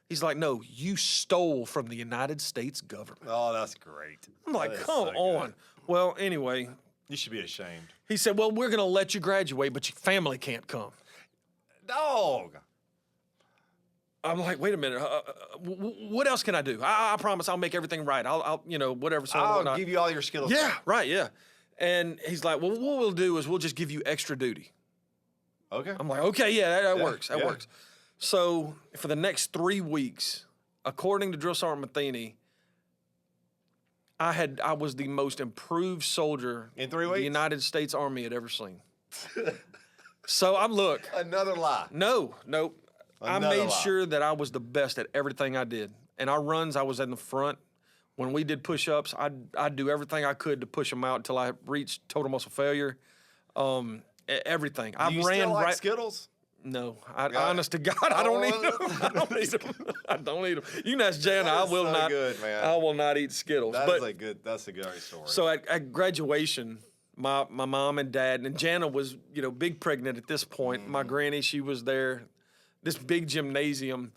He's like, "No, you stole from the United States government." Oh, that's great. I'm like, That is "Come so on." good. Well, anyway, You should be ashamed. he said, "Well, we're gonna let you graduate, but your family can't come." Dog. I'm like, "Wait a minute. What else can I do? I promise I'll make everything right. I'll whatever." So I'll give you all your skills. Yeah, right, yeah. And he's like, "Well, what we'll do is we'll just give you extra duty." Okay. I'm like, "Okay, yeah, that works. That yeah. works." So for the next 3 weeks, according to Drill Sergeant Matheny, I was the most improved soldier In 3 the weeks? United States Army had ever seen. So look. Another lie. Nope. I Another made lie. sure that I was the best at everything I did. And our runs, I was in the front. When we did push-ups, I'd do everything I could to push them out until I reached total muscle failure. Everything. Do you still like Skittles? No, honest to God, I don't eat them. I don't eat them. I don't eat them. You can ask Jana. I will not. Good, man. I will not eat Skittles. That's a good story. So at graduation, my mom and dad, and Jana was, big pregnant at this point. My granny, she was there, this big gymnasium,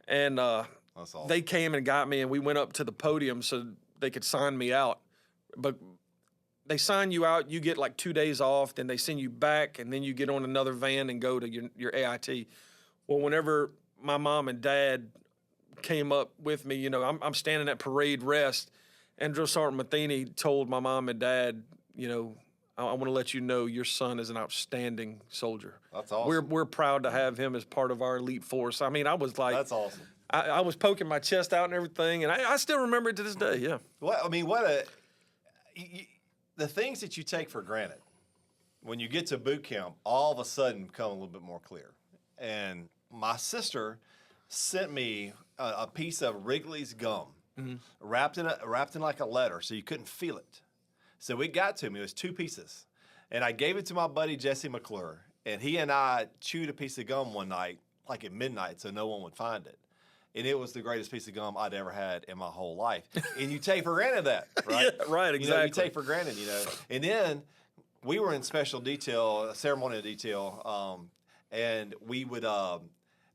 and that's awesome. They came and got me, and we went up to the podium so they could sign me out. But they sign you out, you get like 2 days off, then they send you back, and then you get on another van and go to your AIT. Well, whenever my mom and dad came up with me, I'm standing at parade rest, and Drill Sergeant Matheny told my mom and dad, I want to let you know your son is an outstanding soldier. That's awesome. We're proud to have him as part of our elite force. I mean, I was like, that's awesome. I was poking my chest out and everything, and I still remember it to this day. Yeah. The things that you take for granted when you get to boot camp, all of a sudden become a little bit more clear. And my sister sent me a piece of Wrigley's gum, wrapped in like a letter, so you couldn't feel it. So it got to me. It was 2 pieces, and I gave it to my buddy Jesse McClure, and he and I chewed a piece of gum one night, like at midnight, so no one would find it. And it was the greatest piece of gum I'd ever had in my whole life. And you take for granted that, right? Yeah, right, exactly. You take for granted, And then we were in special detail, ceremonial detail, and we would, there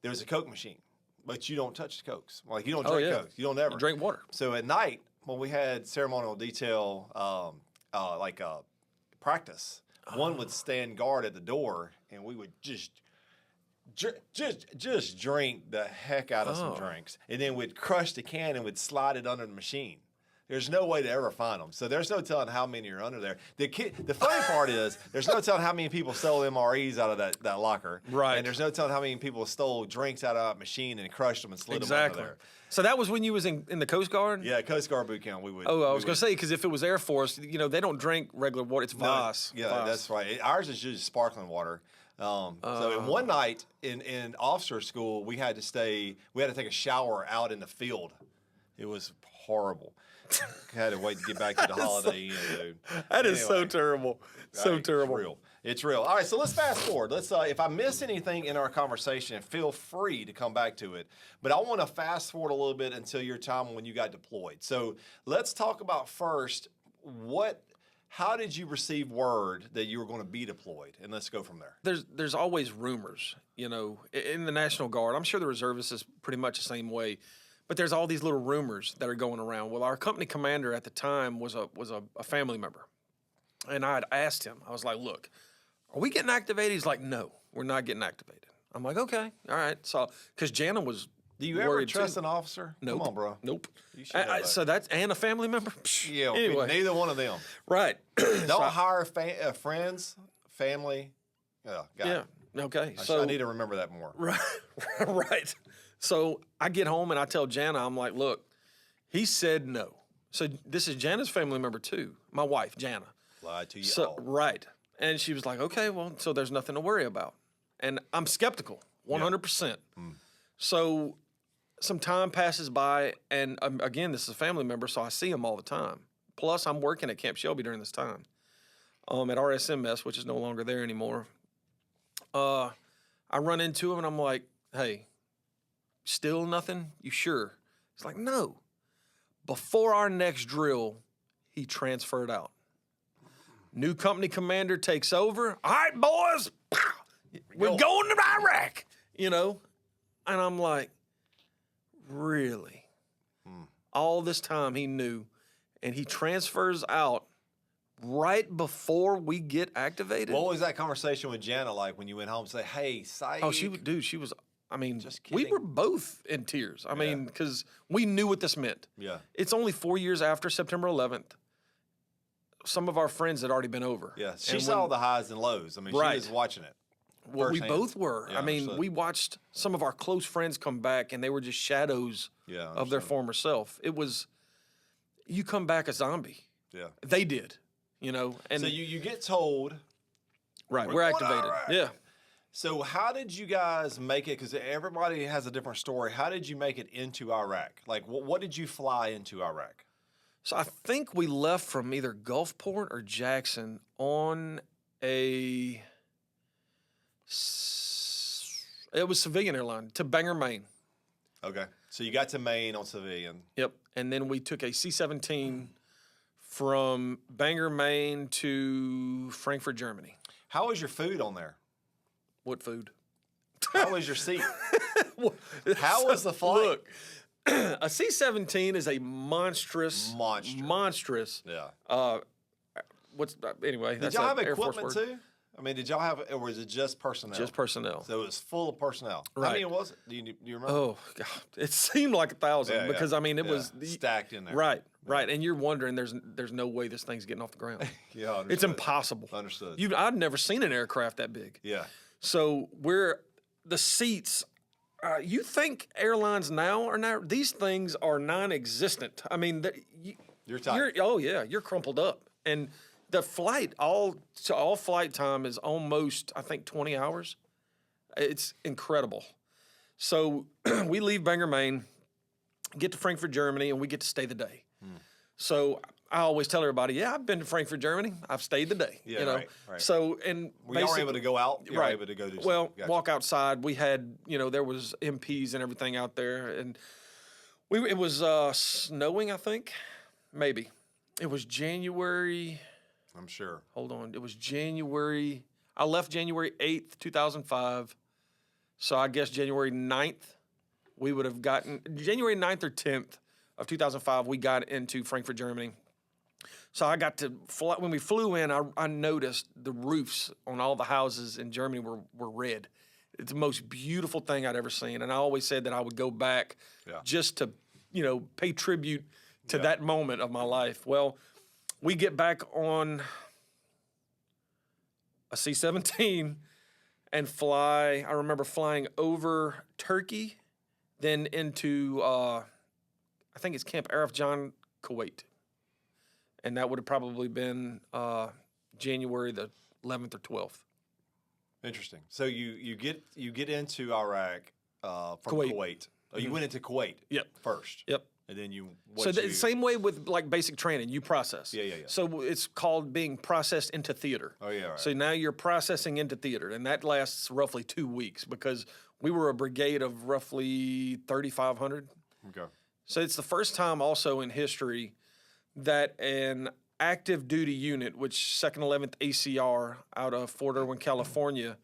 was a Coke machine, but you don't touch the Cokes. Like, you don't drink Coke. You don't ever. You drink water. So at night, when we had ceremonial detail, practice, one would stand guard at the door, and we would just drink the heck out of some drinks, and then we'd crush the can and we'd slide it under the machine. There's no way to ever find them, so there's no telling how many are under there. The funny part is there's no telling how many people stole MREs out of that locker, right? And there's no telling how many people stole drinks out of that machine and crushed them and slid them under there. So that was when you was in the Coast Guard? Yeah, Coast Guard boot camp. We would. Oh, I was going to say, because if it was Air Force, they don't drink regular water. It's Voss. Yeah, Voss. That's right. Ours is just sparkling water. So in one night in officer school, we had to take a shower out in the field. It was horrible. Had to wait to get back to the Holiday Inn, dude. That is so terrible. So terrible. It's real. All right, so let's fast forward. Let's if I miss anything in our conversation, feel free to come back to it. But I want to fast forward a little bit until your time when you got deployed. So let's talk about first how did you receive word that you were going to be deployed? And let's go from there. There's always rumors, in the National Guard. I'm sure the reservists is pretty much the same way. But there's all these little rumors that are going around. Well, our company commander at the time was a family member. And I had asked him, I was like, look, are we getting activated? He's like, no, we're not getting activated. I'm like, okay, all right. So, because Jana was Do you ever trust an officer? Nope. Come on, bro. Nope. You should know that. So that's, and a family member? Yeah, anyway. Neither one of them. Right. Don't hire friends, family. Yeah. Okay. I need to remember that more. Right. Right. So I get home and I tell Jana, I'm like, look, he said no. So this is Jana's family member too, my wife, Jana. Lied to you all. Right. And she was like, okay, well, so there's nothing to worry about. And I'm skeptical, 100%. Yeah. So some time passes by, and again, this is a family member, so I see him all the time. Plus, I'm working at Camp Shelby during this time at RSMS, which is no longer there anymore. I run into him, and I'm like, hey, still nothing? You sure? He's like, no. Before our next drill, he transferred out. New company commander takes over. All right, boys, we're going to Iraq, And I'm like, really? All this time he knew, and he transfers out right before we get activated? What was that conversation with Jana like when you went home and say, hey, psych? Oh, she was, just kidding. We were both in tears. Because we knew what this meant. Yeah. It's only 4 years after September 11th. Some of our friends had already been over. Yeah, she saw the highs and lows. She was watching it. Well, we both were. Yeah, we watched some of our close friends come back, and they were just shadows of their former self. It was, you come back a zombie. Yeah. They did, And so you get told. Right, we're activated. Yeah. So how did you guys make it? Because everybody has a different story. How did you make it into Iraq? Like, what did you fly into Iraq? So I think we left from either Gulfport or Jackson on it was civilian airline to Bangor, Maine. Okay. So you got to Maine on civilian. Yep. And then we took a C-17 from Bangor, Maine to Frankfurt, Germany. How was your food on there? What food? How was your seat? How was the flight? Look, a C-17 is a monstrous. Yeah. Anyway? Did y'all have equipment too? I mean, did y'all have, or was it just personnel? Just personnel. So it was full of personnel. Right. How many was it? Do you remember? Oh God, it seemed like 1,000 because I mean it was stacked in there. Right, and you're wondering there's no way this thing's getting off the ground. Yeah, understood. It's impossible. Understood. I'd never seen an aircraft that big. Yeah. So the seats. You think airlines now are now? These things are non-existent. I mean, you're tired. You're crumpled up, and the flight all flight time is almost, I think, 20 hours. It's incredible. So we leave Bangor, Maine, get to Frankfurt, Germany, and we get to stay the day. So I always tell everybody, yeah, I've been to Frankfurt, Germany. I've stayed the day. Yeah, right. So, and were you able to go out? You were able to go do something. Walk outside. We had, there was MPs and everything out there, and it was snowing, I think, maybe. It was January. I'm sure. Hold on. It was January. I left January 8th, 2005. So I guess January 9th, we would have gotten, January 9th or 10th of 2005, we got into Frankfurt, Germany. So I got to fly. When we flew in, I noticed the roofs on all the houses in Germany were red. It's the most beautiful thing I'd ever seen. And I always said that I would go back just to, pay tribute to that moment of my life. Well, we get back on a C-17 and fly. I remember flying over Turkey, then into, I think it's Camp Arif Jan, Kuwait. And that would have probably been January the 11th or 12th. Interesting. So you get into Iraq from Kuwait. Oh, you went into Kuwait first. Yep. And then same way with like basic training, you process. Yeah. So it's called being processed into theater. Oh, yeah. Right. So now you're processing into theater, and that lasts roughly 2 weeks because we were a brigade of roughly 3,500. Okay. So it's the first time also in history that an active duty unit, which 2nd 11th ACR out of Fort Irwin, California,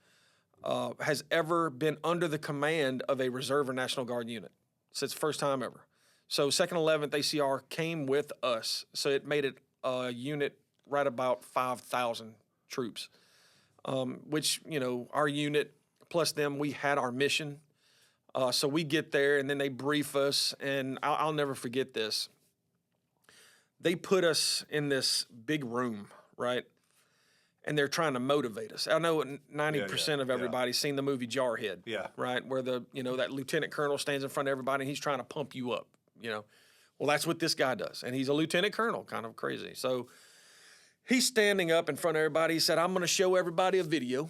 has ever been under the command of a Reserve or National Guard unit. So it's the first time ever. So 2nd 11th ACR came with us. So it made it a unit right about 5,000 troops, which, our unit plus them, we had our mission. So we get there and then they brief us, and I'll never forget this. They put us in this big room, right? And they're trying to motivate us. I know 90% of everybody's seen the movie Jarhead, right? Where that lieutenant colonel stands in front of everybody and he's trying to pump you up, Well, that's what this guy does. And he's a lieutenant colonel, kind of crazy. So he's standing up in front of everybody. He said, I'm going to show everybody a video.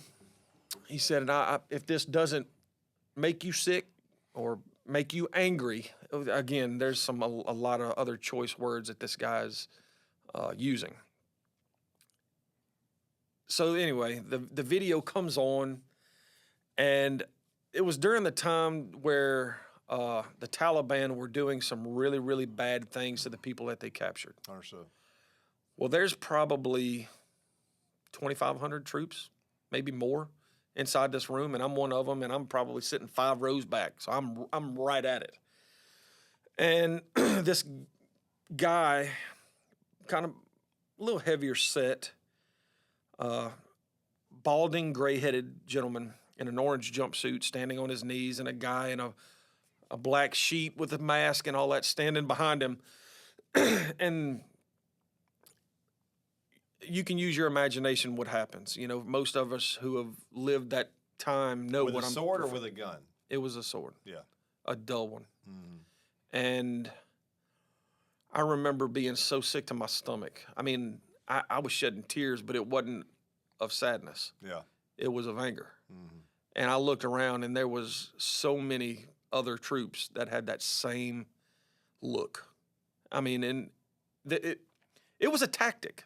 He said, if this doesn't make you sick or make you angry, again, there's a lot of other choice words that this guy's using. So anyway, the video comes on, and it was during the time where the Taliban were doing some really, really bad things to the people that they captured. Understood. Well, there's probably 2,500 troops, maybe more, inside this room, and I'm one of them, and I'm probably sitting 5 rows back, so I'm right at it. And this guy, kind of a little heavier set, balding, gray-headed gentleman in an orange jumpsuit standing on his knees, and a guy in a black sheet with a mask and all that standing behind him. And you can use your imagination what happens. Most of us who have lived that time know what I'm... With a sword or with a gun? It was a sword. Yeah. A dull one. Mm-hmm. And I remember being so sick to my stomach. I mean, I was shedding tears, but it wasn't of sadness. Yeah. It was of anger. Mm-hmm. And I looked around, and there was so many other troops that had that same look. I mean, and it was a tactic,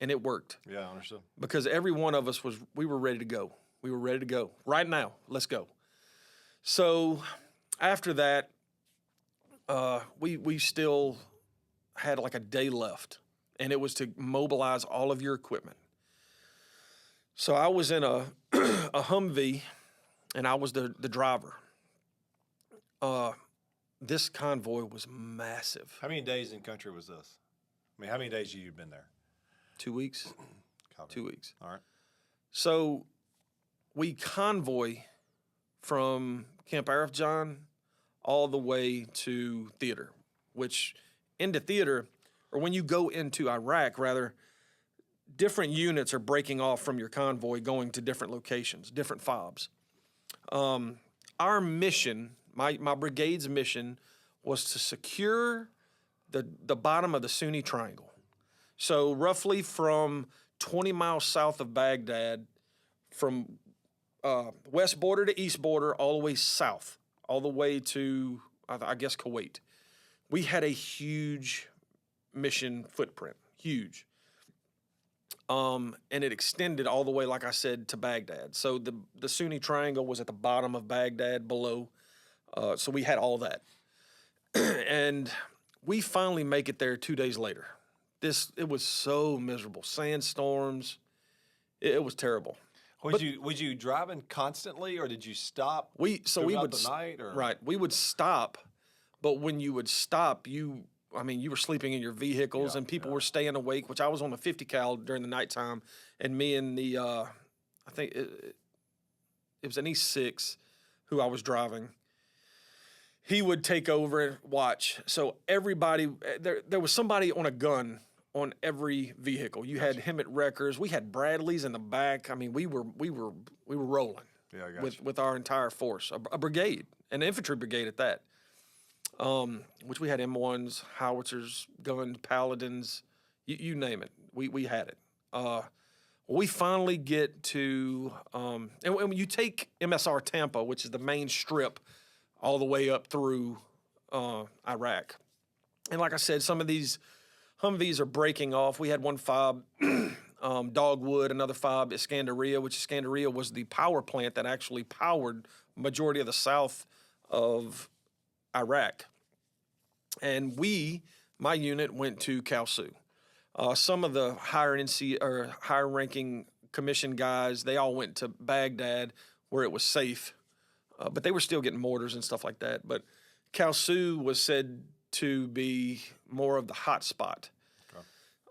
and it worked. Yeah, I understood. Because every one of us we were ready to go. We were ready to go. Right now, let's go. So after that, we still had like a day left, and it was to mobilize all of your equipment. So I was in a Humvee, and I was the driver. This convoy was massive. How many days in country was this? I mean, how many days have you been there? 2 weeks. Copy. 2 weeks. All right. So we convoy from Camp Arifjan all the way to theater, which into theater, or when you go into Iraq, rather, different units are breaking off from your convoy going to different locations, different FOBs. Our mission, my brigade's mission, was to secure the bottom of the Sunni Triangle. So roughly from 20 miles south of Baghdad, from west border to east border, all the way south, all the way to, I guess, Kuwait. We had a huge mission footprint, huge. And it extended all the way, like I said, to Baghdad. So the Sunni Triangle was at the bottom of Baghdad below. So we had all that. And we finally make it there 2 days later. It was so miserable. Sandstorms. It was terrible. Was you driving constantly, or did you stop? We would the night, or? Right. We would stop, but when you would stop, you were sleeping in your vehicles, and people were staying awake. Which I was on the 50 cal during the nighttime, and me and the I think it was an E6 who I was driving. He would take over and watch. So everybody, there was somebody on a gun on every vehicle. You had Hemet Wreckers. We had Bradleys in the back. I mean, we were rolling with our entire force, a brigade, an infantry brigade at that. Which we had M1s, howitzers, guns, paladins, you name it. We had it. We finally get to, and when you take MSR Tampa, which is the main strip, all the way up through Iraq. And like I said, some of these Humvees are breaking off. We had one FOB, Dogwood, another FOB, Iskandaria, which Iskandaria was the power plant that actually powered majority of the south of Iraq. And my unit went to Kalsu. Some of the higher ranking commission guys, they all went to Baghdad where it was safe. But they were still getting mortars and stuff like that. But Kalsu was said to be more of the hot spot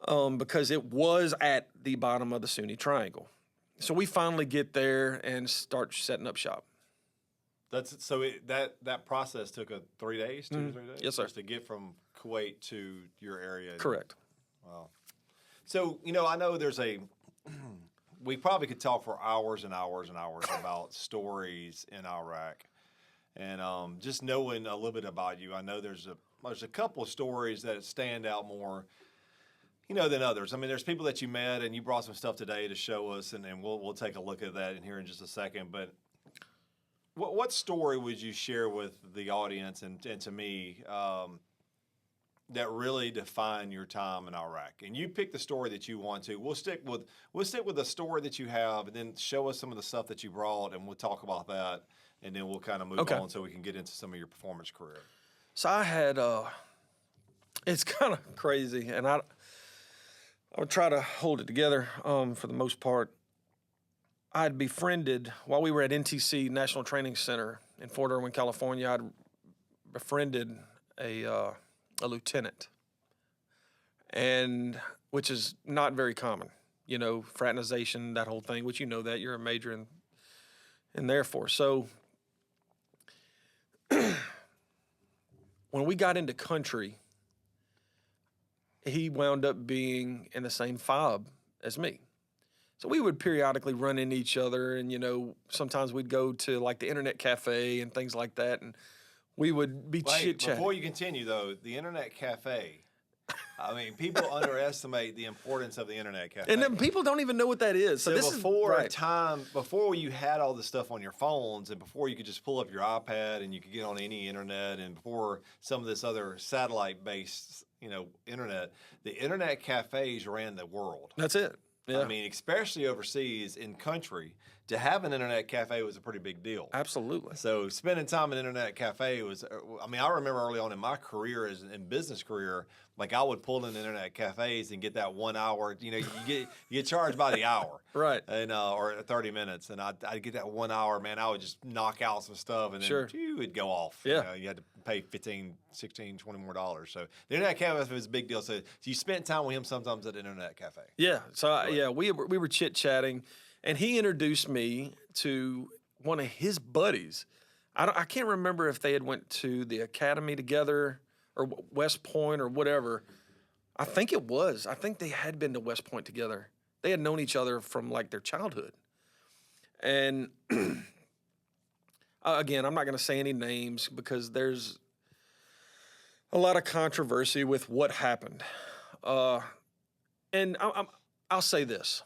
because it was at the bottom of the Sunni Triangle. So we finally get there and start setting up shop. That process took 3 days, 2 or 3 days? Yes, sir. Just to get from Kuwait to your area? Correct. Wow. So, I know we probably could talk for hours and hours and hours about stories in Iraq. And just knowing a little bit about you, I know there's a couple of stories that stand out more, than others. I mean, there's people that you met, and you brought some stuff today to show us, and we'll take a look at that in here in just a second. But what story would you share with the audience and to me that really define your time in Iraq? And you pick the story that you want to. We'll stick with the story that you have, and then show us some of the stuff that you brought, and we'll talk about that, and then we'll kind of move on so we can get into some of your performance career. So I had it's kind of crazy, and I would try to hold it together for the most part. I had befriended, while we were at NTC, National Training Center in Fort Irwin, California, I'd befriended a lieutenant, and which is not very common, fraternization, that whole thing, which that you're a major in the Air Force. So when we got into country, he wound up being in the same FOB as me. So we would periodically run into each other, and, sometimes we'd go to like the internet cafe and things like that, and we would be chit-chatting. Before you continue, though, the internet cafe, I mean, people underestimate the importance of the internet cafe. And then people don't even know what that is. So this before you had all this stuff on your phones, and before you could just pull up your iPad and you could get on any internet, and before some of this other satellite-based, internet. The internet cafes ran the world. That's it. Yeah. I mean, especially overseas in country, to have an internet cafe was a pretty big deal. Absolutely. So spending time in an internet cafe was, I mean, I remember early on in my career in business career, like I would pull in internet cafes and get that 1 hour, you get charged by the hour. Right. And, or 30 minutes. And I'd get that 1 hour, man, I would just knock out some stuff and then it'd go off. Yeah. You had to pay $15, $16, $20 more. So the internet cafe was a big deal. So you spent time with him sometimes at the internet cafe. Yeah. So, we were chit-chatting. And he introduced me to one of his buddies. I can't remember if they had went to the academy together or West Point or whatever. I think it was. I think they had been to West Point together. They had known each other from like their childhood. And again, I'm not going to say any names because there's a lot of controversy with what happened. And I'll say this.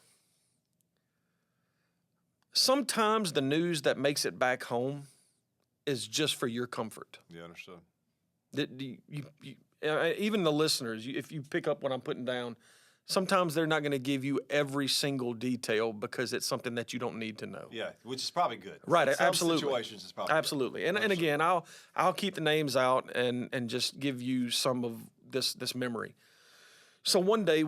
Sometimes the news that makes it back home is just for your comfort. Yeah, understood. Even the listeners, if you pick up what I'm putting down, sometimes they're not going to give you every single detail because it's something that you don't need to know. Yeah, which is probably good. Right, in some absolutely. situations, it's probably absolutely. Good. And again, I'll keep the names out and just give you some of this memory. So one day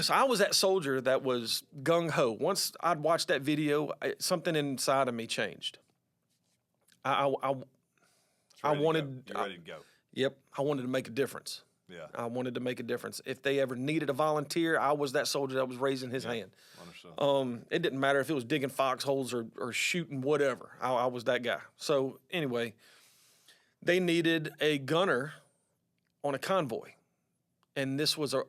so I was that soldier that was gung-ho. Once I'd watched that video, something inside of me changed. I wanted... You're ready to go. Yep, I wanted to make a difference. Yeah. I wanted to make a difference. If they ever needed a volunteer, I was that soldier that was raising his hand. Understood. It didn't matter if it was digging foxholes or shooting whatever. I was that guy. So anyway, they needed a gunner on a convoy. And this was I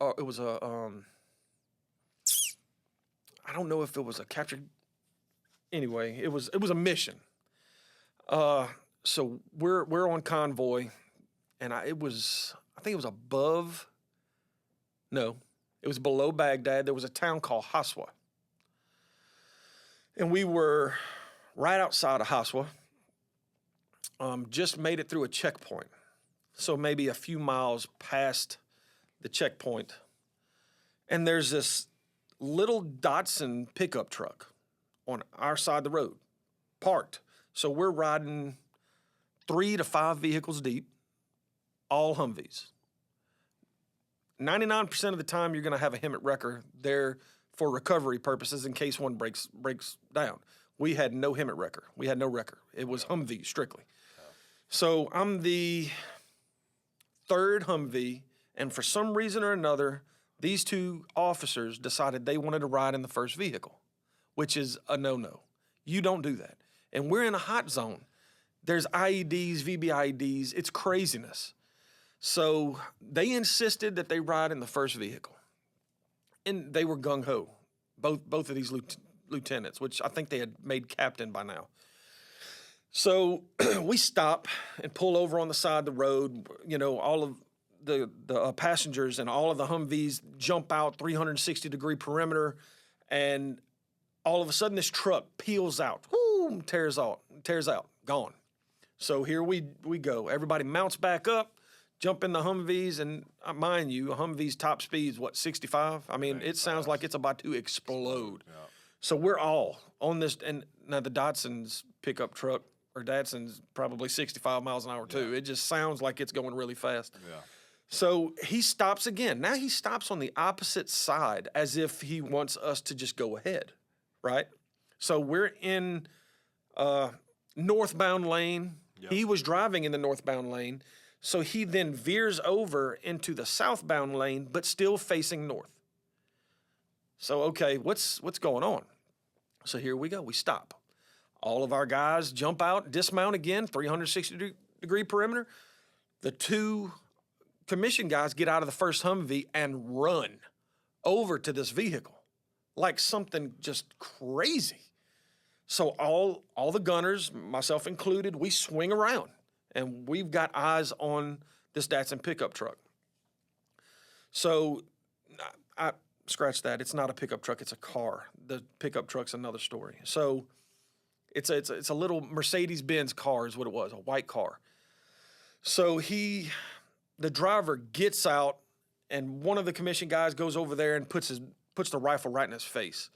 don't know if it was a captured. Anyway, it was a mission. So we're on convoy, and I think it was above. No, it was below Baghdad. There was a town called Haswa, and we were right outside of Haswa. Just made it through a checkpoint, so maybe a few miles past the checkpoint, and there's this little Datsun pickup truck on our side of the road, parked. So we're riding 3 to 5 vehicles deep, all Humvees. 99% of the time, you're going to have a Hemet wrecker there for recovery purposes in case one breaks down. We had no Hemet wrecker. We had no wrecker. It was Humvee strictly. So I'm the third Humvee. And for some reason or another, these two officers decided they wanted to ride in the first vehicle, which is a no-no. You don't do that. And we're in a hot zone. There's IEDs, VBIEDs. It's craziness. So they insisted that they ride in the first vehicle. And they were gung-ho, both of these lieutenants, which I think they had made captain by now. So we stop and pull over on the side of the road. All of the passengers and all of the Humvees jump out 360-degree perimeter, and all of a sudden this truck peels out, tears out, gone. So here we go. Everybody mounts back up, jump in the Humvees, and mind you, a Humvee's top speed's 65? I mean, it sounds like it's about to explode. Yeah. So we're all on this, and now the Datsun's pickup truck, or Datsun's probably 65 miles an hour too. Yeah. It just sounds like it's going really fast. Yeah. So he stops again. Now he stops on the opposite side as if he wants us to just go ahead, right? So we're in northbound lane. Yep. He was driving in the northbound lane. So he then veers over into the southbound lane, but still facing north. So, okay, what's going on? So here we go. We stop. All of our guys jump out, dismount again, 360-degree perimeter. The two commission guys get out of the first Humvee and run over to this vehicle like something just crazy. So all the gunners, myself included, we swing around, and we've got eyes on this Datsun pickup truck. So I scratch that. It's not a pickup truck. It's a car. The pickup truck's another story. So it's a little Mercedes-Benz car is what it was, a white car. So the driver gets out and one of the commission guys goes over there and puts the rifle right in his face.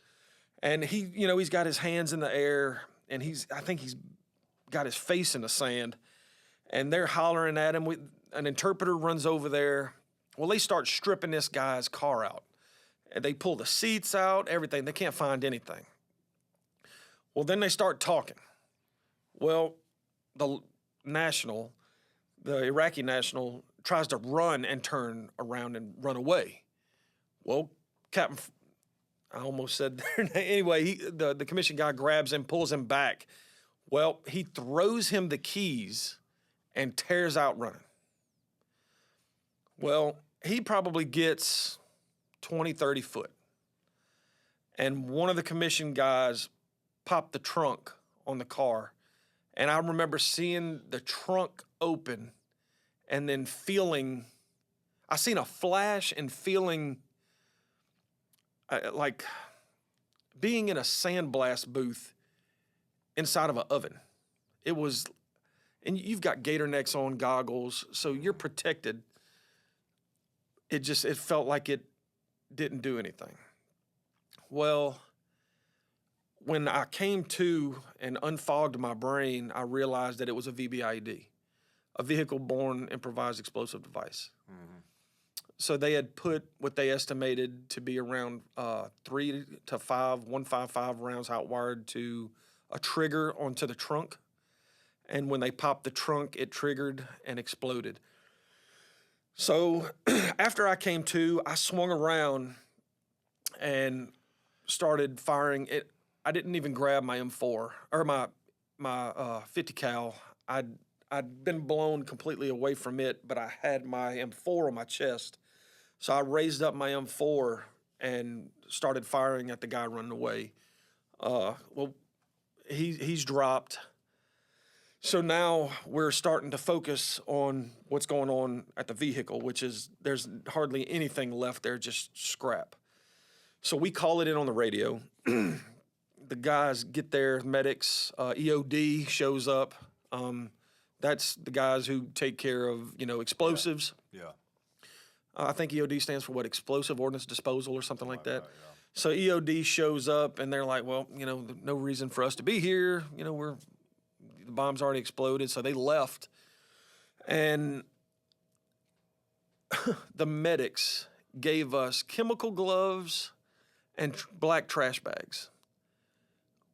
And he's got his hands in the air, and I think he's got his face in the sand, and they're hollering at him. An interpreter runs over there. Well, they start stripping this guy's car out. And they pull the seats out, everything. They can't find anything. Well, then they start talking. Well, the Iraqi national tries to run and turn around and run away. Well, Captain, I almost said their name. Anyway, the commission guy grabs him, pulls him back. Well, he throws him the keys and tears out running. Well, he probably gets 20, 30 foot. And one of the commission guys popped the trunk on the car. And I remember seeing the trunk open and then I seen a flash and feeling like being in a sandblast booth inside of an oven. It was, and you've got gator necks on, goggles, so you're protected. It felt like it didn't do anything. Well, when I came to and unfogged my brain, I realized that it was a VBIED, a vehicle-borne improvised explosive device. Mm-hmm. So they had put what they estimated to be around 3 to 5, 155 rounds hot-wired to a trigger onto the trunk. And when they popped the trunk, it triggered and exploded. So after I came to, I swung around and started firing it. I didn't even grab my M4 or my 50 cal. I'd been blown completely away from it, but I had my M4 on my chest. So I raised up my M4 and started firing at the guy running away. Well, he's dropped. So now we're starting to focus on what's going on at the vehicle, which is there's hardly anything left there, just scrap. So we call it in on the radio. The guys get there, medics, EOD shows up. That's the guys who take care of, explosives. Yeah. I think EOD stands for Explosive Ordnance Disposal or something like that. Right, yeah. So EOD shows up and they're like, well, no reason for us to be here. The bomb's already exploded, so they left. And the medics gave us chemical gloves and black trash bags.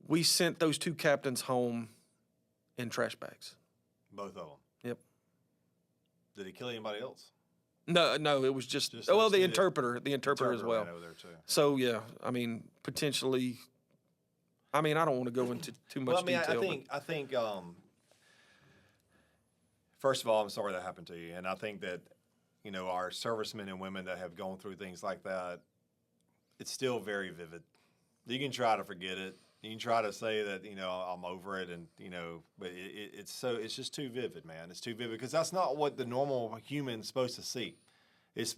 We sent those 2 captains home in trash bags. Both of them? Yep. Did he kill anybody else? No, it was just the interpreter. The interpreter as well. Ran over there too. So, yeah, potentially, I don't want to go into too much detail. I think first of all, I'm sorry that happened to you. And I think that, our servicemen and women that have gone through things like that, it's still very vivid. You can try to forget it. You can try to say that, I'm over it but it's just too vivid, man. It's too vivid because that's not what the normal human's supposed to see.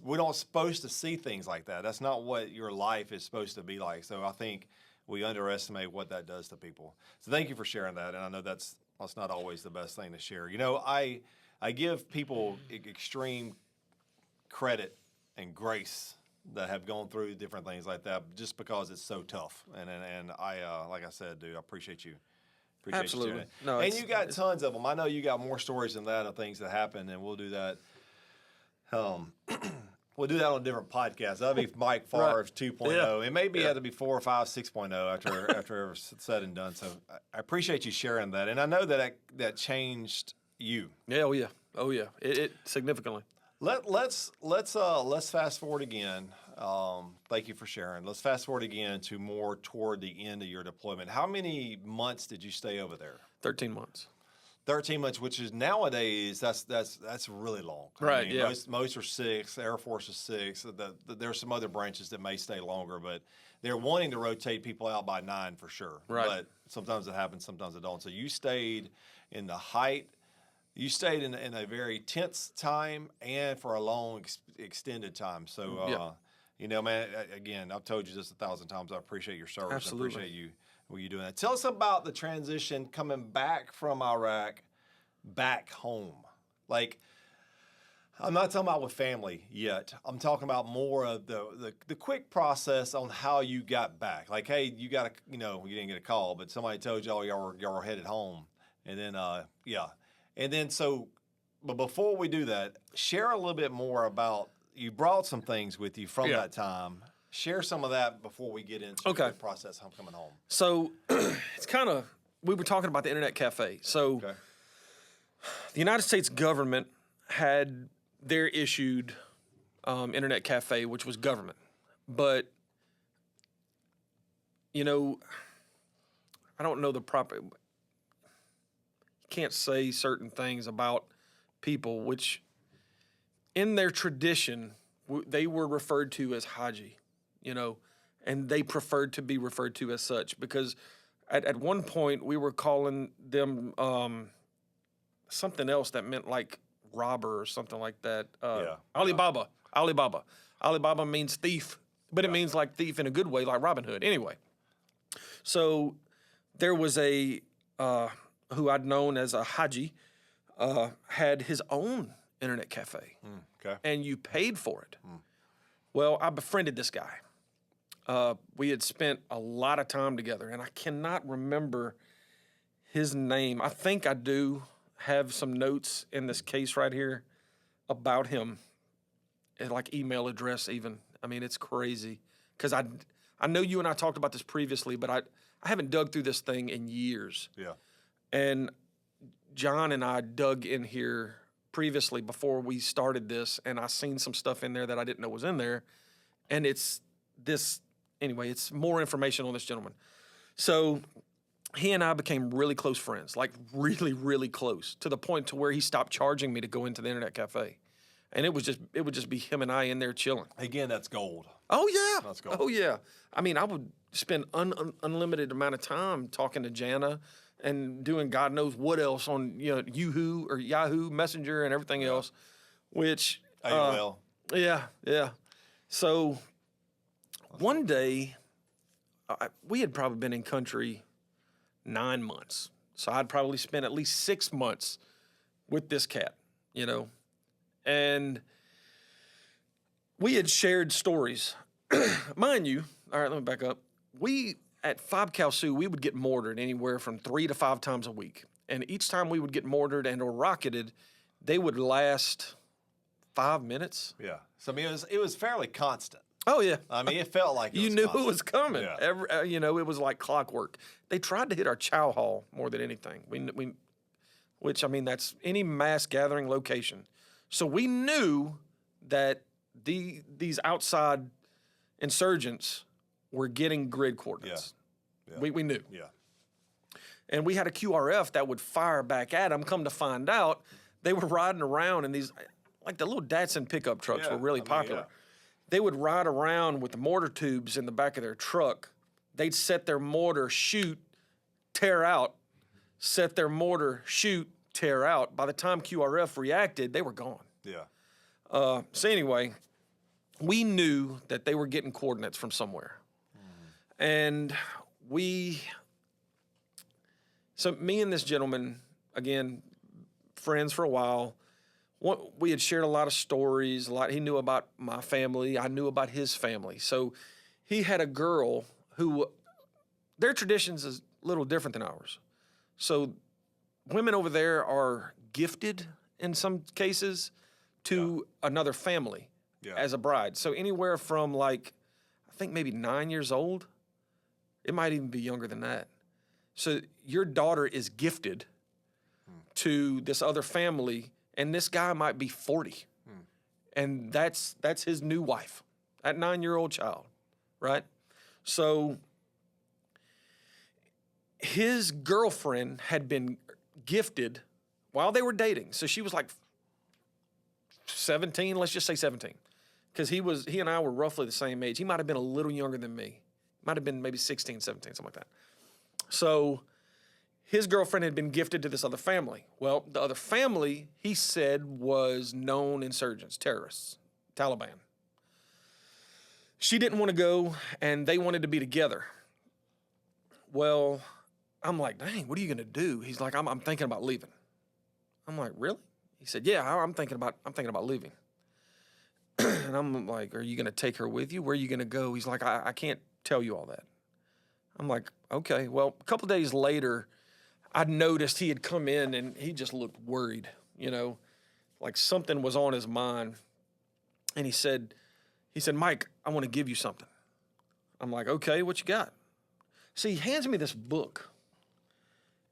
We're not supposed to see things like that. That's not what your life is supposed to be like. So I think we underestimate what that does to people. So thank you for sharing that. And I know that's not always the best thing to share. I give people extreme credit and grace that have gone through different things like that just because it's so tough. And I, like I said, dude, I appreciate you. Absolutely. And you got tons of them. I know you got more stories than that of things that happened, and we'll do that. We'll do that on a different podcast. That'll be Mike Farve 2.0. Yeah. It maybe had to be 4 or 5, 6.0 after it's said and done. So I appreciate you sharing that. And I know that changed you. Yeah, oh yeah. It significantly. Let's fast forward again. Thank you for sharing. Let's fast forward again to more toward the end of your deployment. How many months did you stay over there? 13 months. 13 months, which is nowadays that's really long. Right. Yeah. Most are 6. Air Force is 6. There's some other branches that may stay longer, but they're wanting to rotate people out by 9 for sure. Right. But sometimes it happens, sometimes it don't. So you stayed in the height. You stayed in a very tense time and for a long extended time. So, man, again, I've told you this 1,000 times. I appreciate your service. Absolutely. I appreciate you doing that. Tell us about the transition coming back from Iraq back home. Like, I'm not talking about with family yet. I'm talking about more of the quick process on how you got back. Like, hey, you got you didn't get a call, but somebody told y'all were headed home, and then and then but before we do that, share a little bit more about you brought some things with you from that time. Share some of that before we get into the process of coming home. So it's kind of we were talking about the internet cafe. So the United States government had their issued internet cafe, which was government. But, I don't know the proper... You can't say certain things about people, which in their tradition, they were referred to as Haji, and they preferred to be referred to as such because at one point we were calling them something else that meant like robber or something like that. Alibaba. Alibaba means thief, but it means like thief in a good way, like Robin Hood. Anyway, so there was a who I'd known as a Haji had his own internet cafe, and you paid for it. Well, I befriended this guy. We had spent a lot of time together, and I cannot remember his name. I think I do have some notes in this case right here about him, and like email address even. I mean, it's crazy because I know you and I talked about this previously, but I haven't dug through this thing in years. Yeah. And John and I dug in here previously before we started this, and I seen some stuff in there that I didn't know was in there, and it's more information on this gentleman. So he and I became really close friends, like really, really close, to the point to where he stopped charging me to go into the internet cafe. And it would just be him and I in there chilling. Again, that's gold. Oh, yeah. That's gold. Oh, yeah. I mean, I would spend unlimited amount of time talking to Jana and doing God knows what else on, Yahoo or Yahoo Messenger and everything else, which... AOL. Yeah. So one day, we had probably been in country 9 months. So I'd probably spent at least 6 months with this cat, and we had shared stories. Mind you, all right, let me back up. At Five Cow Sioux, we would get mortared anywhere from 3 to 5 times a week. And each time we would get mortared and or rocketed, they would last 5 minutes. Yeah. So, I mean, it was fairly constant. Oh, yeah. I mean, it felt like you knew constant. it was coming. Yeah. It was like clockwork. They tried to hit our chow hall more than anything. Which, I mean, that's any mass gathering location. So we knew that these outside insurgents were getting grid coordinates. Yeah. We knew. Yeah. And we had a QRF that would fire back at them. Come to find out, they were riding around in these, like the little Datsun pickup trucks were really popular. They would ride around with the mortar tubes in the back of their truck. They'd set their mortar, shoot, tear out, set their mortar, shoot, tear out. By the time QRF reacted, they were gone. Yeah. So anyway, we knew that they were getting coordinates from somewhere. And so me and this gentleman, again, friends for a while, we had shared a lot of stories, he knew about my family, I knew about his family. So he had a girl who, their traditions is a little different than ours. So women over there are gifted in some cases to another family as a bride. So anywhere from I think maybe 9 years old, it might even be younger than that. So your daughter is gifted to this other family, and this guy might be 40. And that's his new wife, that 9-year-old child, right? So his girlfriend had been gifted while they were dating. So she was like 17, let's just say 17. Because he and I were roughly the same age. He might have been a little younger than me. Might have been maybe 16, 17, something like that. So his girlfriend had been gifted to this other family. Well, the other family, he said, was known insurgents, terrorists, Taliban. She didn't want to go, and they wanted to be together. Well, I'm like, dang, what are you going to do? He's like, I'm thinking about leaving. I'm like, really? He said, yeah, I'm thinking about leaving. And I'm like, are you going to take her with you? Where are you going to go? He's like, I can't tell you all that. I'm like, okay. Well, a couple of days later, I noticed he had come in and he just looked worried, like something was on his mind. And he said, Mike, I want to give you something. I'm like, okay, what you got? So he hands me this book.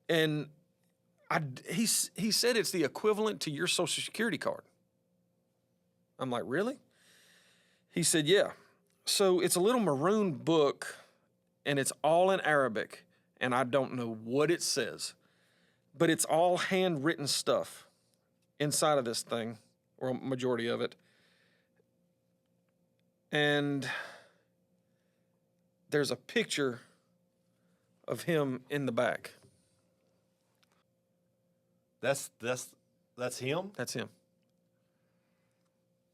And he said it's the equivalent to your Social Security card. I'm like, really? He said, yeah. So it's a little maroon book, and it's all in Arabic, and I don't know what it says, but it's all handwritten stuff inside of this thing, or a majority of it. And there's a picture of him in the back. That's him? That's him.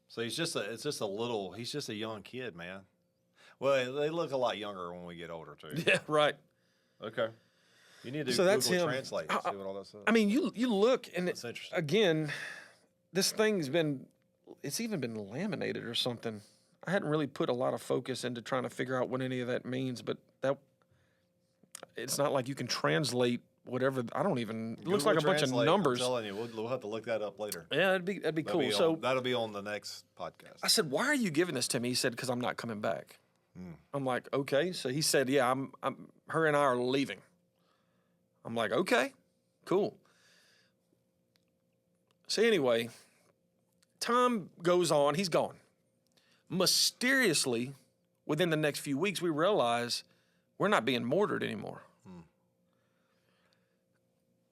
So he's just a young kid, man. Well, they look a lot younger when we get older too. Yeah, right. Okay. You need to So that's Google him. Translate and see what all that says. I mean, you look, and That's interesting. again, this thing's it's even been laminated or something. I hadn't really put a lot of focus into trying to figure out what any of that means, but it's not like you can translate whatever. I don't even. It looks like a bunch of numbers. I'm telling you, we'll have to look that up later. Yeah, that'd be cool. So that'll be on the next podcast. I said, "Why are you giving this to me?" He said, "Because I'm not coming back." I'm like, "Okay." So he said, "Yeah, her and I are leaving." I'm like, "Okay, cool." So anyway, time goes on. He's gone. Mysteriously, within the next few weeks, we realize we're not being mortared anymore.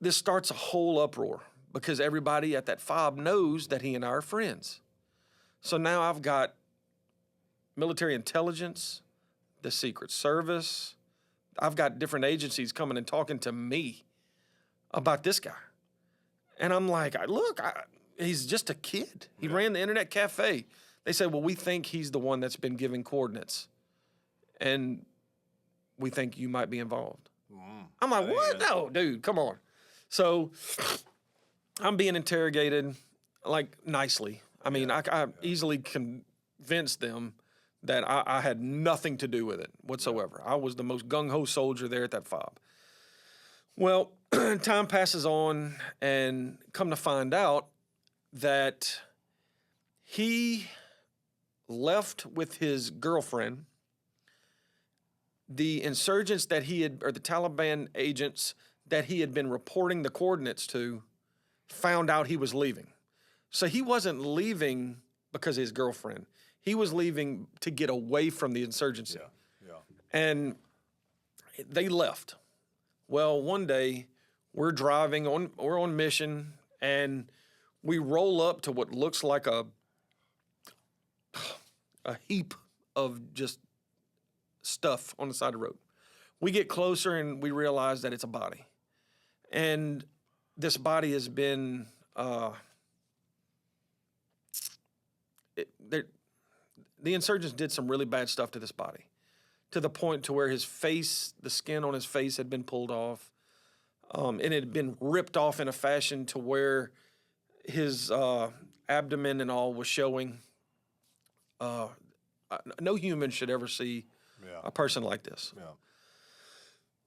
This starts a whole uproar because everybody at that fob knows that he and I are friends. So now I've got military intelligence, the Secret Service. I've got different agencies coming and talking to me about this guy. And I'm like, look, he's just a kid. He ran the internet cafe. They said, well, we think he's the one that's been giving coordinates. And we think you might be involved. I'm like, what? No, dude, come on. So I'm being interrogated, like, nicely. I mean, I easily convinced them that I had nothing to do with it whatsoever. I was the most gung-ho soldier there at that fob. Well, time passes on, and come to find out that he left with his girlfriend. The insurgents that or the Taliban agents that he had been reporting the coordinates to found out he was leaving. So he wasn't leaving because of his girlfriend. He was leaving to get away from the insurgency. Yeah. And they left. Well, one day we're on mission, and we roll up to what looks like a heap of just stuff on the side of the road. We get closer and we realize that it's a body. And this body has been, the insurgents did some really bad stuff to this body, to the point to where his face, the skin on his face had been pulled off, and it had been ripped off in a fashion to where his abdomen and all was showing. No human should ever see a person like this. Yeah.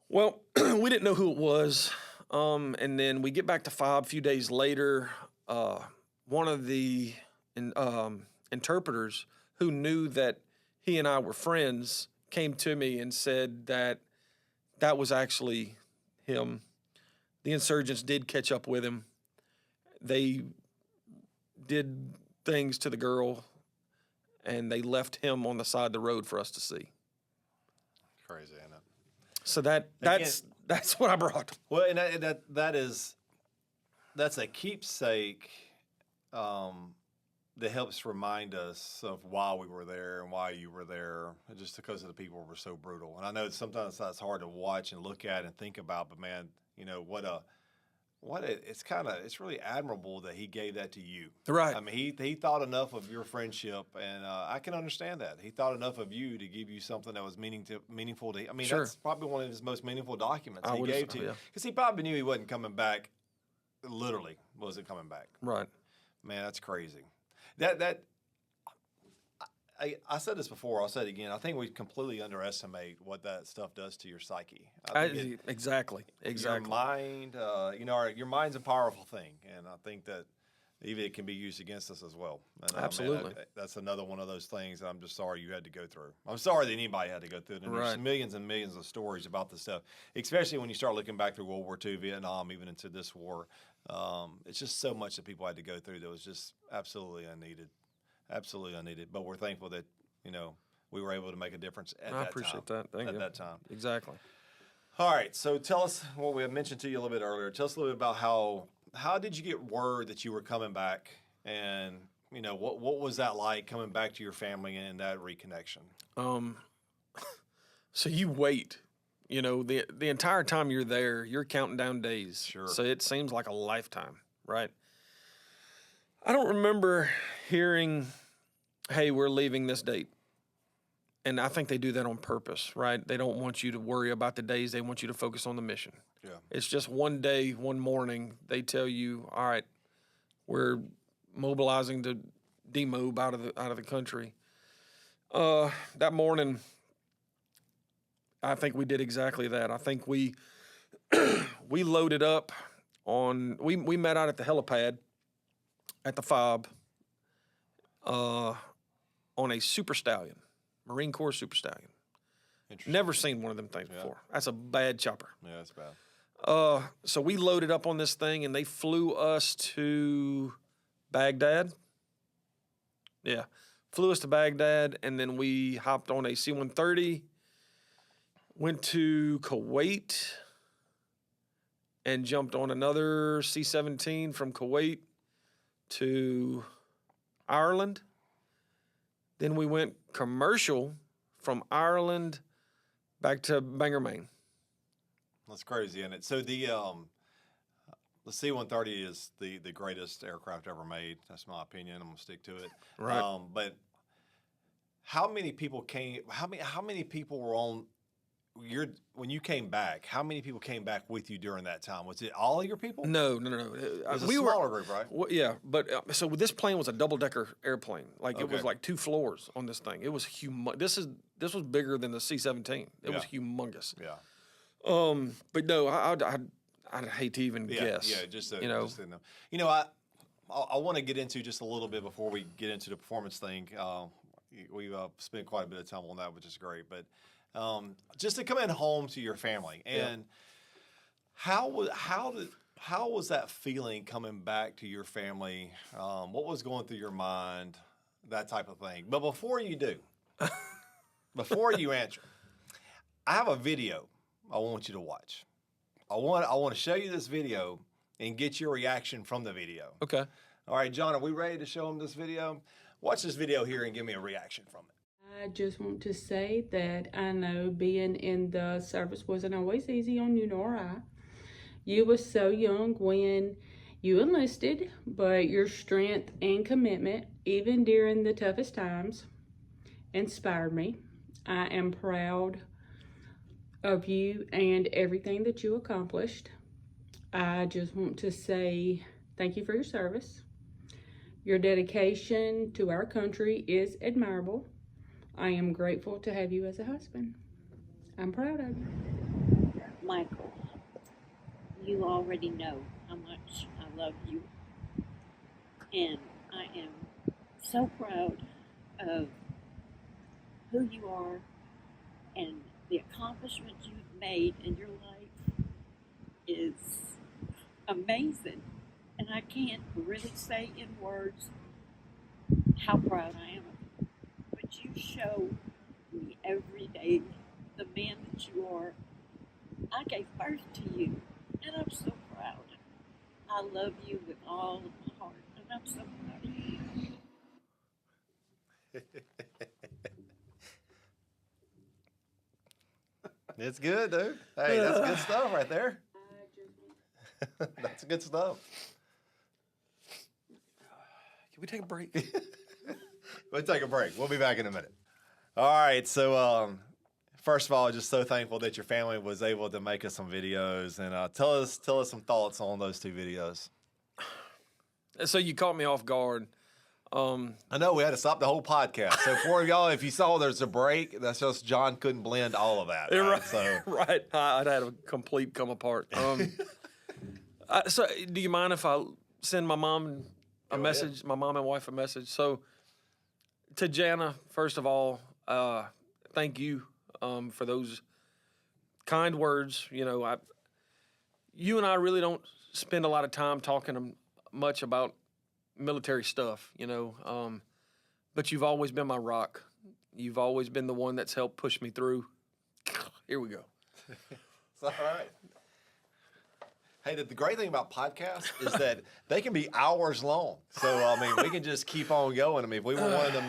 Well, we didn't know who it was. And then we get back to FOB a few days later. One of the interpreters who knew that he and I were friends came to me and said that was actually him. The insurgents did catch up with him. They did things to the girl, and they left him on the side of the road for us to see. Crazy, isn't it? So that's what I brought. Well, and that's a keepsake that helps remind us of why we were there and why you were there, just because of the people were so brutal. And I know sometimes that's hard to watch and look at and think about, but man, it's really admirable that he gave that to you. Right. I mean, he thought enough of your friendship, and I can understand that. He thought enough of you to give you something that was meaningful to. I mean, Sure. That's probably one of his most meaningful documents he would've gave to you, yeah. because he probably knew he wasn't coming back. Literally, wasn't coming back. Right. Man, that's crazy. That I said this before. I'll say it again. I think we completely underestimate what that stuff does to your psyche. Exactly. Your mind, your mind's a powerful thing, and I think that even it can be used against us as well. And, Absolutely. man, that's another one of those things that I'm just sorry you had to go through. I'm sorry that anybody had to go through it. And there's millions and millions of stories about this stuff, especially when you start looking back through World War II, Vietnam, even into this war. It's just so much that people had to go through that was just absolutely unneeded. Absolutely unneeded. But we're thankful that, we were able to make a difference at that time. I appreciate that. Thank you. At that time. Exactly. All right. So tell us what we had mentioned to you a little bit earlier. Tell us a little bit about how did you get word that you were coming back, and what was that like coming back to your family and that reconnection? So you wait, the entire time you're there, you're counting down days. Sure. So it seems like a lifetime, right? I don't remember hearing, hey, we're leaving this date. And I think they do that on purpose, right? They don't want you to worry about the days. They want you to focus on the mission. Yeah. It's just one day, one morning, they tell you, all right, we're mobilizing to demob out of the country. That morning, I think we did exactly that. I think we loaded up we met out at the helipad at the FOB on a Super Stallion, Marine Corps Super Stallion. Never seen one of them things before. That's a bad chopper. Yeah, that's bad. So we loaded up on this thing, and they flew us to Baghdad. Yeah, flew us to Baghdad, and then we hopped on a C-130, went to Kuwait, and jumped on another C-17 from Kuwait to Ireland. Then we went commercial from Ireland back to Bangor, Maine. That's crazy, isn't it? So the C-130 is the greatest aircraft ever made. That's my opinion. I'm gonna stick to it. Right. But how many people came? How many people were on when you came back? How many people came back with you during that time? Was it all of your people? No. It was a smaller group, right? Yeah, but so this plane was a double-decker airplane. Like it was Okay. like 2 floors on this thing. It was humongous. This was bigger than the C-17. It was humongous. Yeah. But no, I'd hate to even guess. Yeah, just to know. I want to get into just a little bit before we get into the performance thing. We've spent quite a bit of time on that, which is great. But just to come in home to your family, and how was that feeling coming back to your family? What was going through your mind? That type of thing. But before you do, before you answer, I have a video I want you to watch. I want to show you this video and get your reaction from the video. Okay. All right, John, are we ready to show them this video? Watch this video here and give me a reaction from it. I just want to say that I know being in the service wasn't always easy on you nor I. You were so young when you enlisted, but your strength and commitment, even during the toughest times, inspired me. I am proud of you and everything that you accomplished. I just want to say thank you for your service. Your dedication to our country is admirable. I am grateful to have you as a husband. I'm proud of you. Michael, you already know how much I love you. And I am so proud of who you are and the accomplishments you've made in your life is amazing. And I can't really say in words how proud I am of you. But you show me every day the man that you are. I gave birth to you, and I'm so proud. I love you with all of my heart, and I'm so proud of you. It's good, dude. Hey, that's good stuff right there. That's good stuff. Can we take a break? We'll take a break. We'll be back in a minute. All right. So, first of all, just so thankful that your family was able to make us some videos, and tell us some thoughts on those 2 videos. So you caught me off guard. I know we had to stop the whole podcast. So for y'all, if you saw there's a break, that's just John couldn't blend all of that. Right? So right. I'd had a complete come apart. So do you mind if I send my mom a message, my mom and wife a message? So to Jana, first of all, thank you for those kind words. You know, you and I really don't spend a lot of time talking much about military stuff, you know, but you've always been my rock. You've always been the one that's helped push me through. Here we go. It's all right. Hey, the great thing about podcasts is that they can be hours long. So I mean, we can just keep on going. I mean, if we were one of the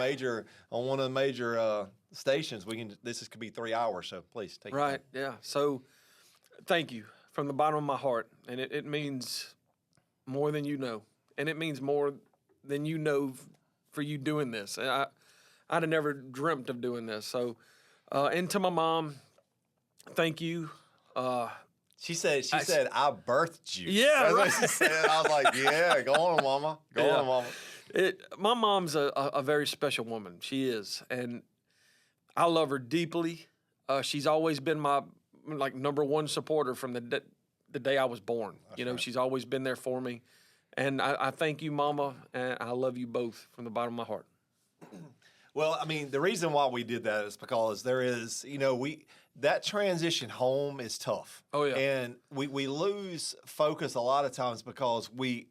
major stations, we can. This could be 3 hours. So please take. Right. Yeah. So, thank you from the bottom of my heart, and it means more than you know, and it means more than you know for you doing this. And I'd have never dreamt of doing this. So, and to my mom, thank you. She said, I birthed you. Yeah, That's right. what she said. I was like, yeah, go on, mama. Go on, mama. My mom's a very special woman. She is. And I love her deeply. She's always been my number one supporter from the day I was born. That's right. She's always been there for me. And I thank you, Mama, and I love you both from the bottom of my heart. Well, I mean, the reason why we did that is because there is, that transition home is tough. Oh, yeah. And we lose focus a lot of times because we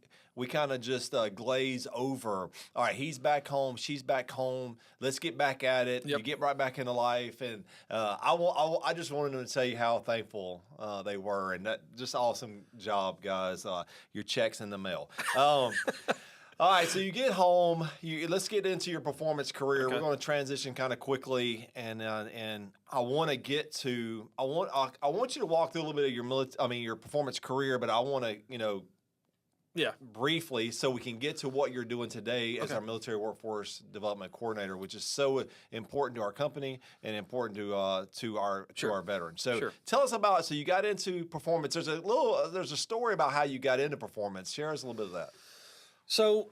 kind of just glaze over. All right, he's back home, she's back home. Let's get back at it. Yep. You get right back into life. And I just wanted to tell you how thankful they were. And that just awesome job, guys. Your check's in the mail. All right, so you get home. Let's get into your performance career. Okay. We're going to transition kind of quickly, and I want to get to. I want you to walk through a little bit of your performance career, but I want to briefly so we can get to what you're doing today as our military workforce development coordinator, which is so important to our company and important to our veterans. So tell us about. So you got into performance. There's a story about how you got into performance. Share us a little bit of that. So,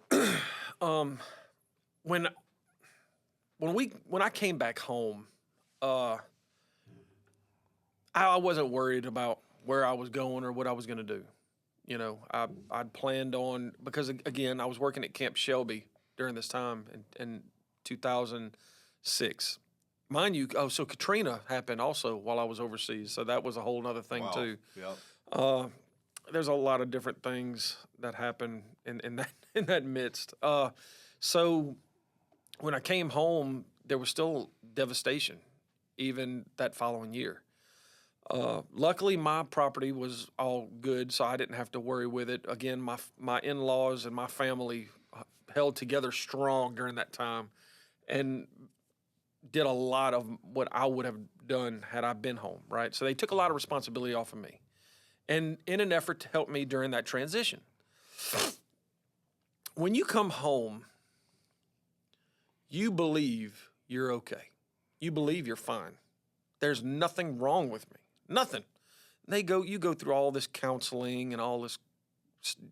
when I came back home, I wasn't worried about where I was going or what I was going to do. I'd planned on, because again, I was working at Camp Shelby during this time in 2006. Mind you, so Katrina happened also while I was overseas, so that was a whole other thing too. Yep. There's a lot of different things that happen in that midst. So when I came home, there was still devastation, even that following year. Luckily, my property was all good, so I didn't have to worry with it. Again, my in-laws and my family held together strong during that time and did a lot of what I would have done had I been home, right? So they took a lot of responsibility off of me, and in an effort to help me during that transition. When you come home, you believe you're okay. You believe you're fine. There's nothing wrong with me. Nothing. You go through all this counseling and all this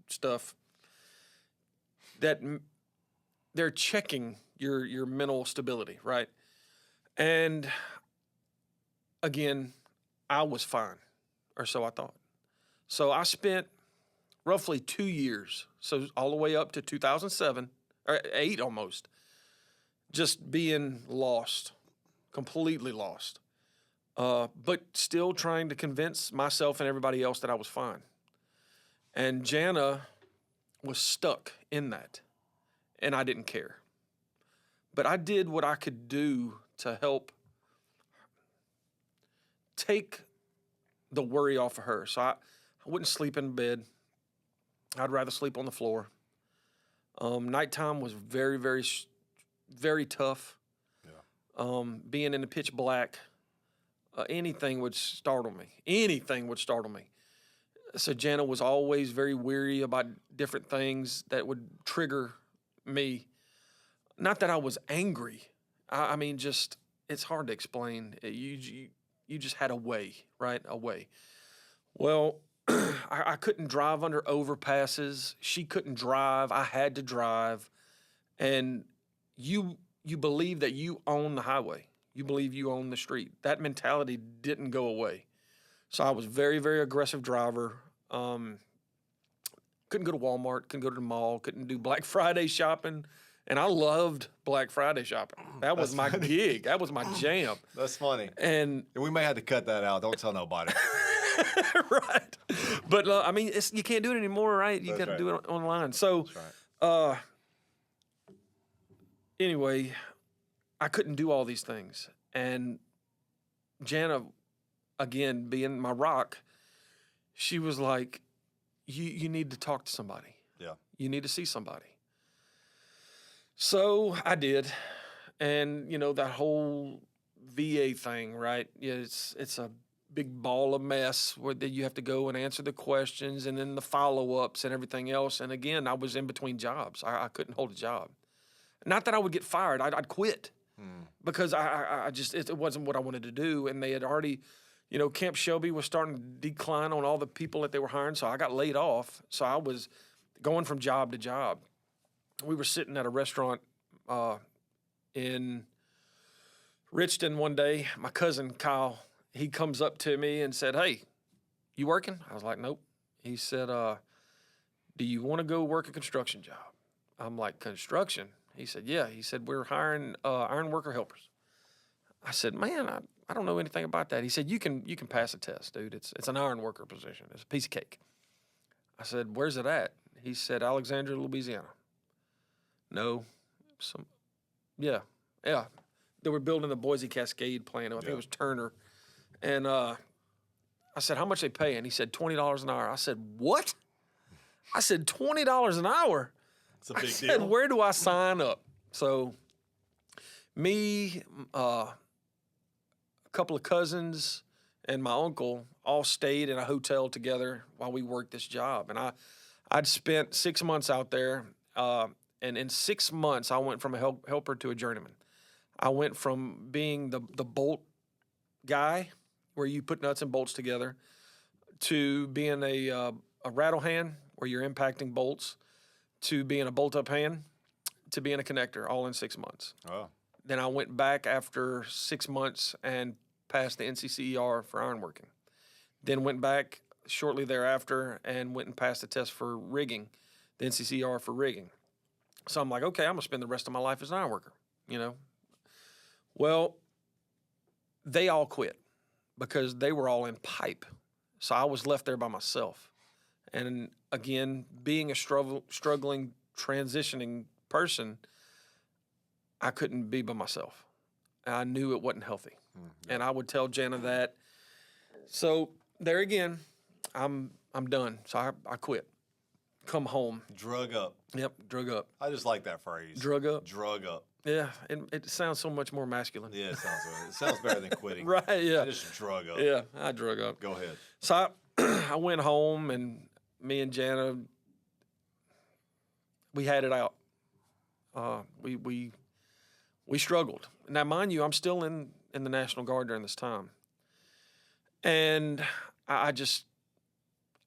stuff that they're checking your mental stability, right? And again, I was fine, or so I thought. So I spent roughly 2 years, so all the way up to 2007, or 8 almost, just being lost, completely lost, but still trying to convince myself and everybody else that I was fine. And Jana was stuck in that, and I didn't care. But I did what I could do to help take the worry off of her. So I wouldn't sleep in bed. I'd rather sleep on the floor. Nighttime was very, very, very tough. Yeah. Being in the pitch black, anything would startle me. Anything would startle me. So Jana was always very weary about different things that would trigger me. Not that I was angry. I mean, just, it's hard to explain. You just had a way, right? A way. Well, I couldn't drive under overpasses. She couldn't drive. I had to drive. And you believe that you own the highway. You believe you own the street. That mentality didn't go away. So I was very, very aggressive driver. Couldn't go to Walmart, couldn't go to the mall, couldn't do Black Friday shopping. And I loved Black Friday shopping. That was my gig. That was my jam. That's funny. And we may have to cut that out. Don't tell nobody. right. But I mean, you can't do it anymore, right? You got to do it online. So, anyway, I couldn't do all these things. And Jana, again, being my rock, she was like, you need to talk to somebody. Yeah. You need to see somebody. So I did. And, that whole VA thing, right? Yeah, it's a big ball of mess where you have to go and answer the questions and then the follow-ups and everything else. And again, I was in between jobs. I couldn't hold a job. Not that I would get fired. I'd quit because I just, it wasn't what I wanted to do. And they had already, Camp Shelby was starting to decline on all the people that they were hiring. So I got laid off. So I was going from job to job. We were sitting at a restaurant in Richton one day. My cousin Kyle, he comes up to me and said, "Hey, you working?" I was like, "Nope." He said, "Do you want to go work a construction job?" I'm like, "Construction?" He said, "Yeah." He said, "We're hiring iron worker helpers." I said, "Man, I don't know anything about that." He said, "You can pass a test, dude. It's an iron worker position. It's a piece of cake." I said, "Where's it at?" He said, "Alexandria, Louisiana." No, yeah. They were building the Boise Cascade plant. I think it was Turner. And I said, "How much they pay?" And he said, $20 an hour. I said, "What?" I said, $20 an hour? It's a big I said, deal. "Where do I sign up?" So me, a couple of cousins, and my uncle all stayed in a hotel together while we worked this job. And I'd spent 6 months out there. And in 6 months, I went from a helper to a journeyman. I went from being the bolt guy, where you put nuts and bolts together, to being a rattle hand, where you're impacting bolts, to being a bolt-up hand, to being a connector, all in 6 months. Oh. Then I went back after 6 months and passed the NCCER for ironworking. Then went back shortly thereafter and went and passed the test for rigging, the NCCER for rigging. So I'm like, okay, I'm going to spend the rest of my life as an iron worker, Well, they all quit because they were all in pipe. So I was left there by myself. And again, being a struggling, transitioning person, I couldn't be by myself. And I knew it wasn't healthy. Mm-hmm. And I would tell Jana that. So there again, I'm done. So I quit. Come home. Drug up. Yep, drug up. I just like that phrase. Drug up. Drug up. Yeah, it sounds so much more masculine. Yeah, it sounds better than quitting. Right, yeah. I just drug up. Yeah, I drug up. Go ahead. So I went home, and me and Jana, we had it out. We struggled. Now, mind you, I'm still in the National Guard during this time. And I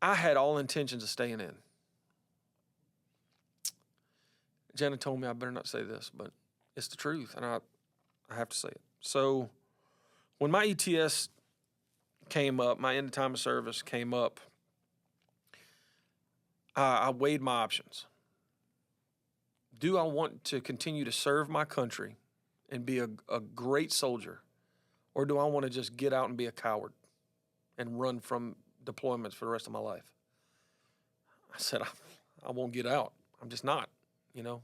had all intentions of staying in. Jenna told me I better not say this, but it's the truth, and I have to say it. So when my ETS came up, my end of time of service came up, I weighed my options. Do I want to continue to serve my country and be a great soldier, or do I want to just get out and be a coward and run from deployments for the rest of my life? I said, I won't get out. I'm just not.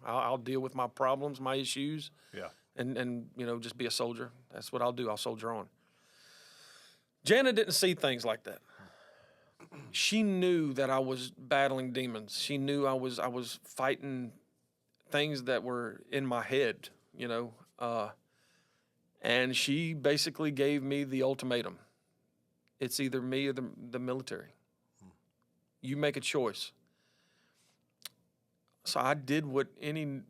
I'll deal with my problems, my issues, and just be a soldier. That's what I'll do. I'll soldier on. Jana didn't see things like that. She knew that I was battling demons. She knew I was fighting things that were in my head, and she basically gave me the ultimatum. It's either me or the military. You make a choice. So I did what any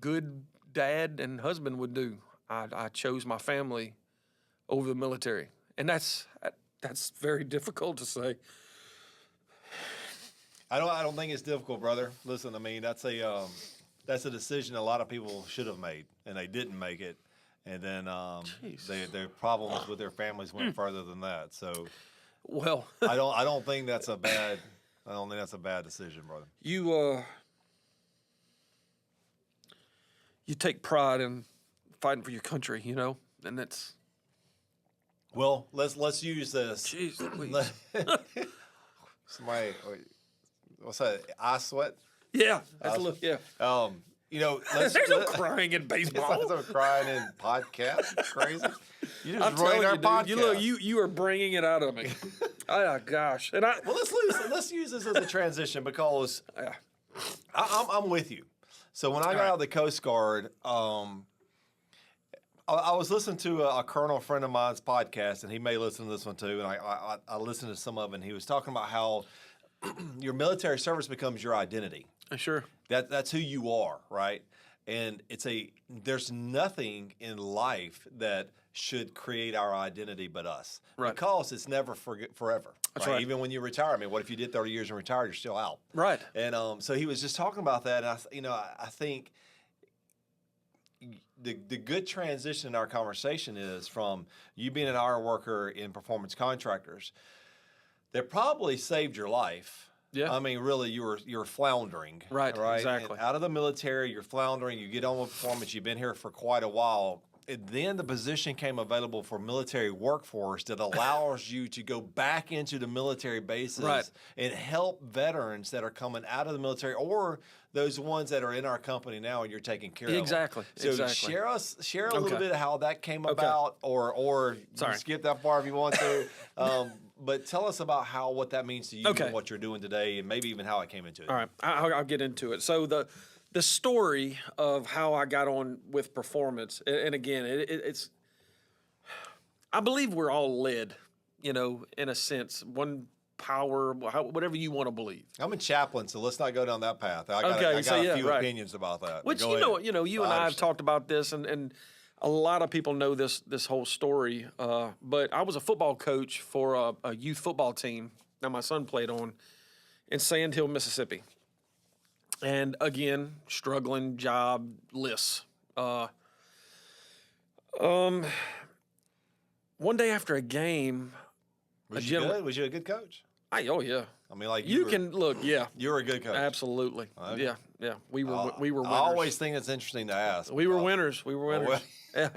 good dad and husband would do. I chose my family over the military. And that's very difficult to say. I don't think it's difficult, brother. Listen, I mean, that's a decision a lot of people should have made, and they didn't make it. And then their problems with their families went further than that. So, Well, I don't think that's a bad decision, brother. you take pride in fighting for your country, and that's Well, let's use this. jeez Louise. Somebody, what's that? I sweat. Yeah, that's a look. Yeah, Let's. there's no crying in baseball. There's no crying in podcast. Crazy. You just I'm ruined telling our you, podcast. dude. You are bringing it out of me. Oh gosh, and Well, let's use this as a transition because I'm with you. So when I got out of the Coast Guard, I was listening to a colonel friend of mine's podcast, and he may listen to this one too. And I listened to some of it, and he was talking about how your military service becomes your identity. sure. That's who you are, right? And there's nothing in life that should create our identity but us. Right. Because it's never forever. That's right. Even when you retire. I mean, what if you did 30 years and retired, you're still out. Right. And so he was just talking about that. And I think the good transition in our conversation is from you being an hour worker in Performance Contractors that probably saved your life. Yeah. I mean, really, you were floundering. Right, exactly. And out of the military, you're floundering. You get on with Performance. You've been here for quite a while. And then the position came available for military workforce that allows you to go back into the military bases Right. and help veterans that are coming out of the military or those ones that are in our company now and you're taking care of. Exactly. So Exactly. share a little Okay. bit of how that came about, or you Sorry. skip that far if you want to. But tell us about what that means to you Okay. and what you're doing today, and maybe even how it came into it. All right, I'll get into it. So the story of how I got on with Performance, and again, it's I believe we're all led, in a sense, one power, whatever you want to believe. I'm a chaplain, so let's not go down that path. I got a few opinions about that. Which Go ahead. you and I have talked about this, and a lot of people know this whole story. But I was a football coach for a youth football team that my son played on in Sand Hill, Mississippi. And again, struggling, jobless. One day after a game, Was you good? Was you a good coach? oh yeah, I mean, like you can look, yeah, You were a good coach. absolutely, Okay. yeah. We were winners. I always think it's interesting to ask. We were winners. We were winners. well- Yeah,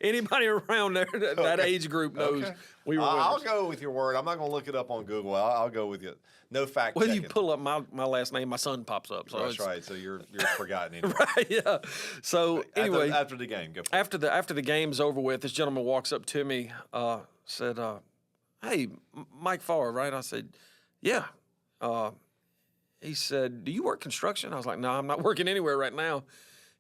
anybody around there that age group knows Okay. we were winners. I'll go with your word. I'm not going to look it up on Google. I'll go with you. No fact Well, checking. you pull up my last name, my son pops up. So That's it's- right. So you're forgotten. Anyway. Right, yeah. So anyway, after the game, go. after the game's over with, this gentleman walks up to me, said, "Hey, Mike Farve, right?" I said, "Yeah." He said, "Do you work construction?" I was like, "No, I'm not working anywhere right now."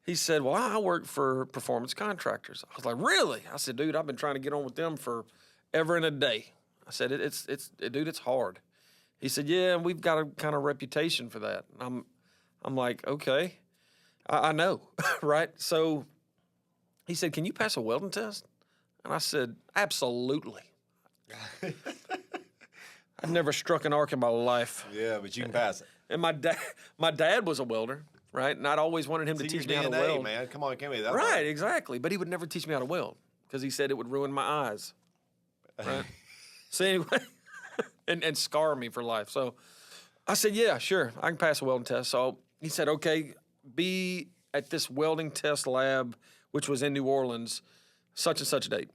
He said, "Well, I work for Performance Contractors." I was like, "Really?" I said, "Dude, I've been trying to get on with them for ever and a day." I said, dude, it's hard." He said, "Yeah, and we've got a kind of reputation for that." I'm like, "Okay, I know," right? So he said, "Can you pass a welding test?" And I said, "Absolutely." I've never struck an arc in my life. Yeah, but you can pass it. And my dad was a welder, right? And I'd always wanted him to It's in teach me your how to DNA, weld. man. Come on, give me that. Right, exactly. But he would never teach me how to weld because he said it would ruin my eyes. Right. So anyway, and scar me for life. So I said, "Yeah, sure, I can pass a welding test." So he said, "Okay, be at this welding test lab, which was in New Orleans, such and such date."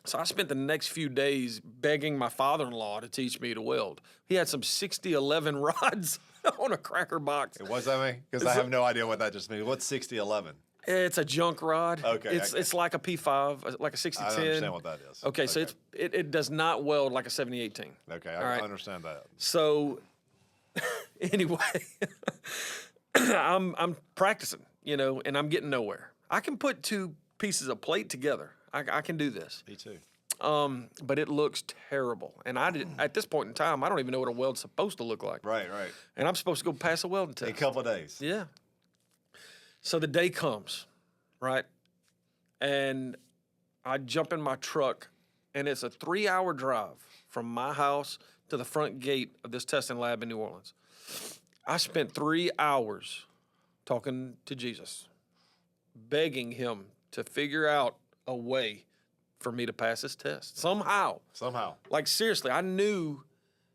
So I spent the next few days begging my father-in-law to teach me to weld. He had some 6011 rods on a cracker box. What's that mean? Because I have no idea what that just means. What's 6011? It's a junk rod. Okay, It's like a P5, like a 6010. I don't understand what that is. Okay, so it does not weld like a 7018. Okay, All I right. understand that. So anyway, I'm practicing, and I'm getting nowhere. I can put two pieces of plate together. I can do this. Me too. But it looks terrible. And at this point in time, I don't even know what a weld's supposed to look like. Right. And I'm supposed to go pass a welding test. In a couple of days. Yeah. So the day comes, right? And I jump in my truck, and it's a 3-hour drive from my house to the front gate of this testing lab in New Orleans. I spent 3 hours talking to Jesus, begging him to figure out a way for me to pass this test somehow. Somehow. Like, seriously, I knew,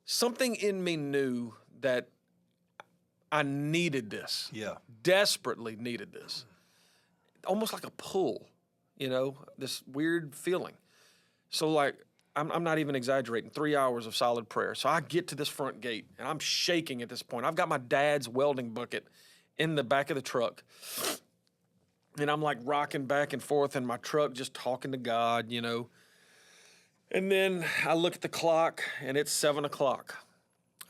something in me knew that I needed this. Yeah. Desperately needed this. Almost like a pull, this weird feeling. So, like, I'm not even exaggerating, 3 hours of solid prayer. So I get to this front gate, and I'm shaking at this point. I've got my dad's welding bucket in the back of the truck. And I'm, like, rocking back and forth in my truck, just talking to God, And then I look at the clock, and it's 7 o'clock.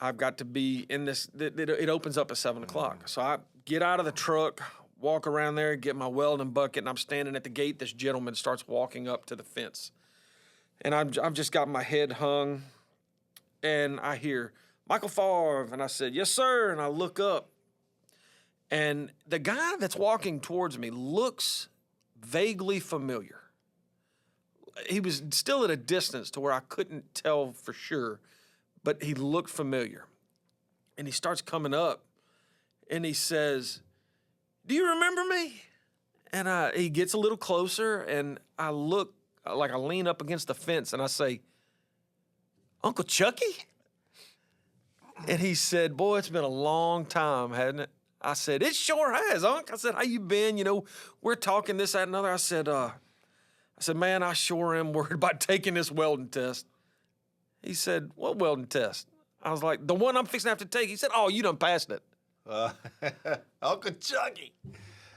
I've got to be in this. It opens up at 7 o'clock. So I get out of the truck, walk around there, get my welding bucket, and I'm standing at the gate. This gentleman starts walking up to the fence. And I've just got my head hung, and I hear, Michael Farve. And I said, yes, sir. And I look up, and the guy that's walking towards me looks vaguely familiar. He was still at a distance to where I couldn't tell for sure, but he looked familiar. And he starts coming up, and he says, do you remember me? And he gets a little closer, and I look, like I lean up against the fence, and I say, Uncle Chucky? And he said, boy, it's been a long time, hasn't it? I said, it sure has, Unc. I said, how you been? We're talking this, that, and other. I said, man, I sure am worried about taking this welding test. He said, what welding test? I was like, the one I'm fixing to have to take. He said, oh, you done passed it. Uncle Chucky.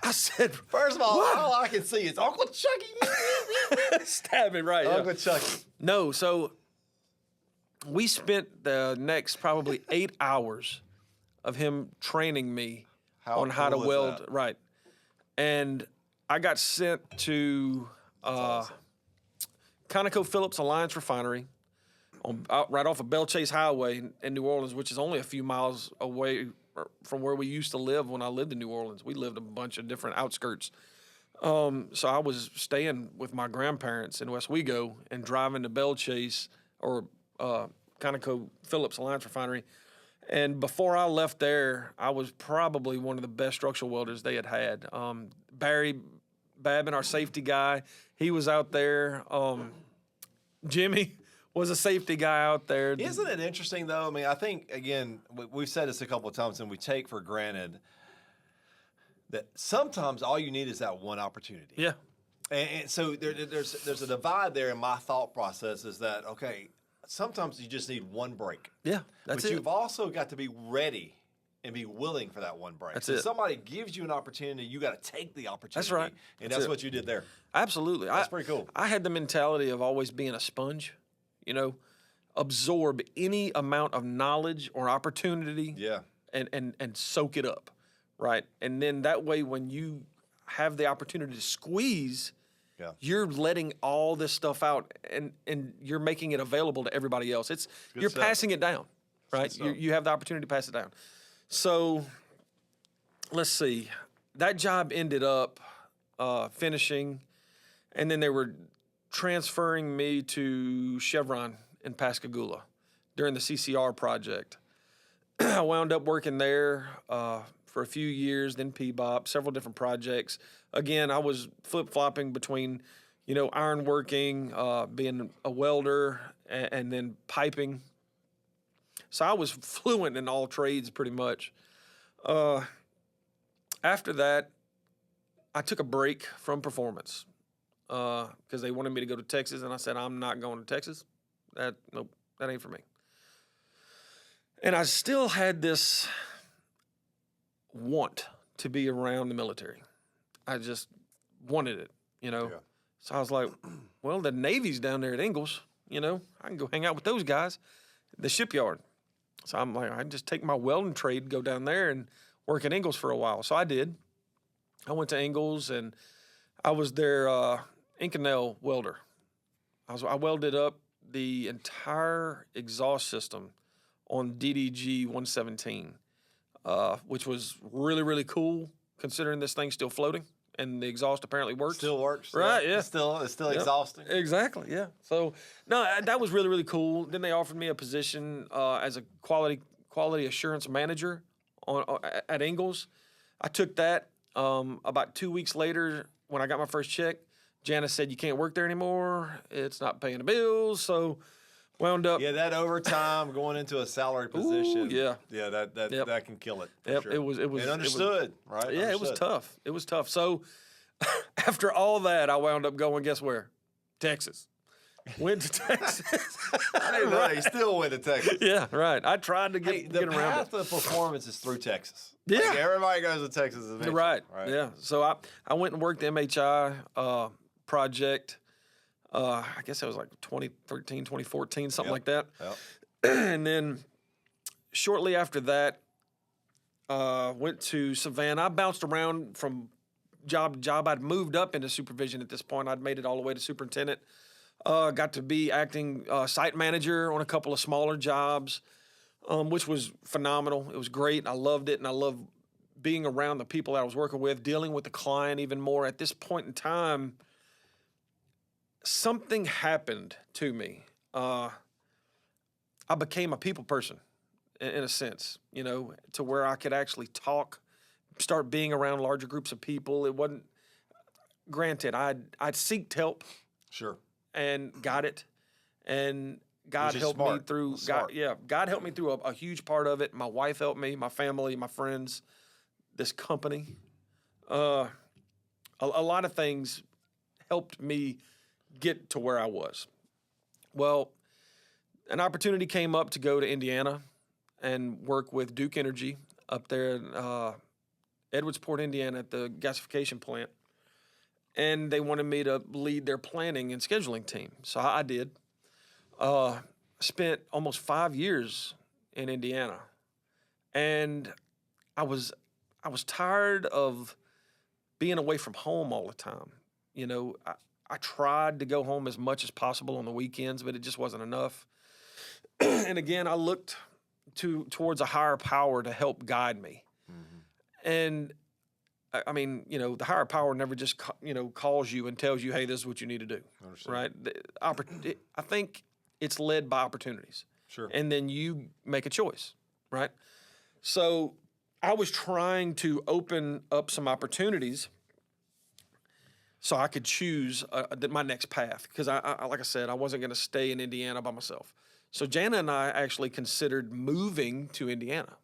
I said, first of all, what? all I can see is Uncle Chucky. Stab me right. Uncle Chucky. No, so we spent the next probably 8 hours of him training me on how to cool is weld. that? Right. And I got sent to ConocoPhillips Alliance Refinery right off of Belle Chase Highway in New Orleans, which is only a few miles away from where we used to live when I lived in New Orleans. We lived a bunch of different outskirts. So I was staying with my grandparents in Westwego and driving to Belle Chase or ConocoPhillips Alliance Refinery. And before I left there, I was probably one of the best structural welders they had. Barry Babin, our safety guy, he was out there. Jimmy was a safety guy out there. Isn't it interesting, though? I mean, I think, again, we've said this a couple of times, and we take for granted that sometimes all you need is that one opportunity. Yeah. And so there's a divide there in my thought process is that, okay, sometimes you just need one break. Yeah, that's but it. you've also got to be ready and be willing for that one break. That's so it. Somebody gives you an opportunity, you got to take the opportunity. That's right. And That's that's it. what you did there. Absolutely. That's pretty cool. I had the mentality of always being a sponge, absorb any amount of knowledge or opportunity Yeah. and soak it up, right? And then that way when you have the opportunity to squeeze, Yeah. you're letting all this stuff out and you're making it available to everybody else. You're stuff. passing it down, right? stuff. You have the opportunity to pass it down. So let's see. That job ended up finishing, and then they were transferring me to Chevron in Pascagoula during the CCR project. I wound up working there for a few years, then P-Bop, several different projects. Again, I was flip-flopping between, ironworking, being a welder, and then piping. So I was fluent in all trades pretty much. After that, I took a break from Performance because they wanted me to go to Texas, and I said, I'm not going to Texas. Nope, that ain't for me. And I still had this want to be around the military. I just wanted it, Yeah. So I was like, well, the Navy's down there at Ingalls, I can go hang out with those guys, the shipyard. So I'm like, I can just take my welding trade, go down there and work at Ingalls for a while. So I did. I went to Ingalls, and I was their Inconel welder. I welded up the entire exhaust system on DDG 117, which was really, really cool considering this thing's still floating and the exhaust apparently works. Still works. Right, yeah. It's still Yep. exhausting. Exactly, yeah. So, no, that was really, really cool. Then they offered me a position as a quality quality assurance manager at Ingalls. I took that. About 2 weeks later, when I got my first check, Janice said, "You can't work there anymore. It's not paying the bills." So wound up. Yeah, that overtime going into a salary position. yeah. Yeah, that can kill it. For Yep, sure. it was. And understood, right? Yeah, it was Understood. tough. It was tough. So after all that, I wound up going, guess where? Texas. Went to Texas. I didn't know they still went to Texas. Yeah, right. I tried to Hey, get the around it. path of performance is through Texas. Yeah. Like, everybody goes to Texas eventually. Right. Yeah. So I went and worked the MHI project. I guess it was like 2013, 2014, something like that. Yep. And then shortly after that, went to Savannah. I bounced around from job to job. I'd moved up into supervision at this point. I'd made it all the way to superintendent. Got to be acting site manager on a couple of smaller jobs, which was phenomenal. It was great. I loved it, and I loved being around the people that I was working with, dealing with the client even more. At this point in time, something happened to me. I became a people person, in a sense, to where I could actually talk, start being around larger groups of people. It wasn't, granted, I'd seeked help. Sure. And got it, and God Which is helped me smart. through. That's God, smart. yeah, God helped me through a huge part of it. My wife helped me, my family, my friends, this company. A lot of things helped me get to where I was. Well, an opportunity came up to go to Indiana and work with Duke Energy up there in Edwardsport, Indiana, at the gasification plant. And they wanted me to lead their planning and scheduling team. So I did. Spent almost 5 years in Indiana. And I was tired of being away from home all the time. I tried to go home as much as possible on the weekends, but it just wasn't enough. And again, I looked towards a higher power to help guide me. Mm-hmm. And I mean, the higher power never just, calls you and tells you, hey, this is what you need to do, right? I think it's led by opportunities. Sure. And then you make a choice, right? So I was trying to open up some opportunities so I could choose my next path because, like I said, I wasn't going to stay in Indiana by myself. So Jana and I actually considered moving to Indiana.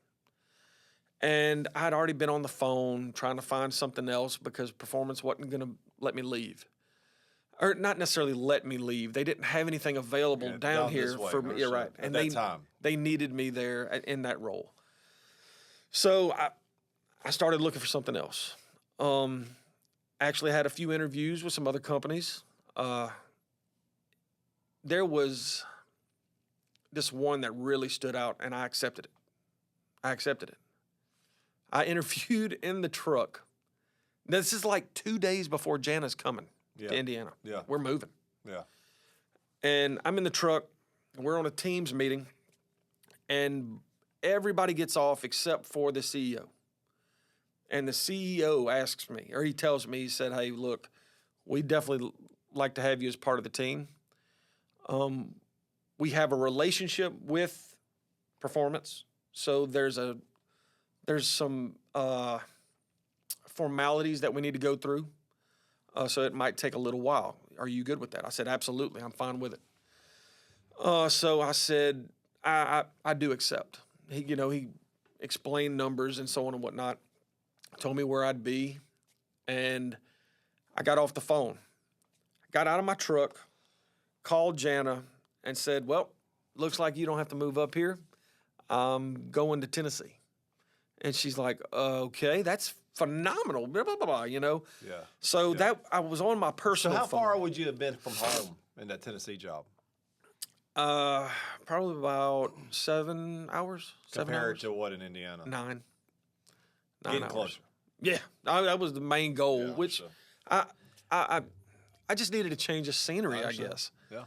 And I'd already been on the phone trying to find something else because Performance wasn't going to let me leave. Or not necessarily let me leave. They didn't have anything available down here for me. Yeah, right. And that time. They needed me there in that role. So I started looking for something else. Actually had a few interviews with some other companies. There was this one that really stood out, and I accepted it. I interviewed in the truck. This is like 2 days before Jana's coming to Indiana. Yeah. We're moving. Yeah. And I'm in the truck, and we're on a Teams meeting, and everybody gets off except for the CEO. And the CEO asks me, or he tells me, he said, hey, look, we definitely like to have you as part of the team. We have a relationship with Performance, so there's some formalities that we need to go through, so it might take a little while. Are you good with that? I said, absolutely. I'm fine with it. So I said, I do accept. He explained numbers and so on and whatnot, told me where I'd be, and I got off the phone. Got out of my truck, called Jana, and said, well, looks like you don't have to move up here. I'm going to Tennessee. And she's like, okay, that's phenomenal, blah, blah, blah, blah, Yeah. So that I was on my So personal how phone. far would you have been from home in that Tennessee job? Probably about 7 hours. Compared to what in Indiana? 9 Getting hours. closer. Yeah, that was the main goal, Yeah, which so- I just needed a change of scenery, I understand. guess. Yeah.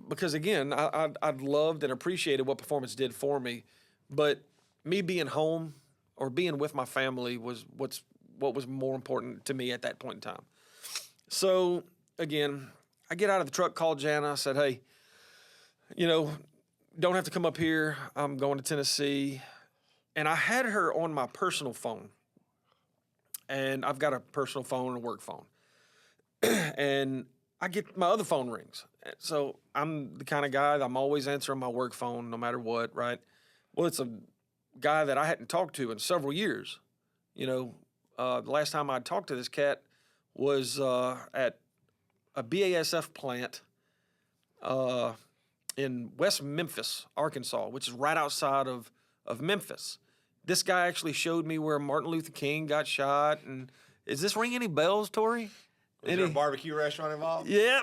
Because again, I've loved and appreciated what Performance did for me, but me being home or being with my family was what was more important to me at that point in time. So again, I get out of the truck, called Jana, I said, hey, don't have to come up here. I'm going to Tennessee. And I had her on my personal phone. And I've got a personal phone and a work phone. And I get my other phone rings. So I'm the kind of guy that I'm always answering my work phone no matter what, right? Well, it's a guy that I hadn't talked to in several years. You know, the last time I talked to this cat was at a BASF plant in West Memphis, Arkansas, which is right outside of Memphis. This guy actually showed me where Martin Luther King got shot. And is this ring any bells, Tori? Was there a barbecue restaurant involved? Yeah.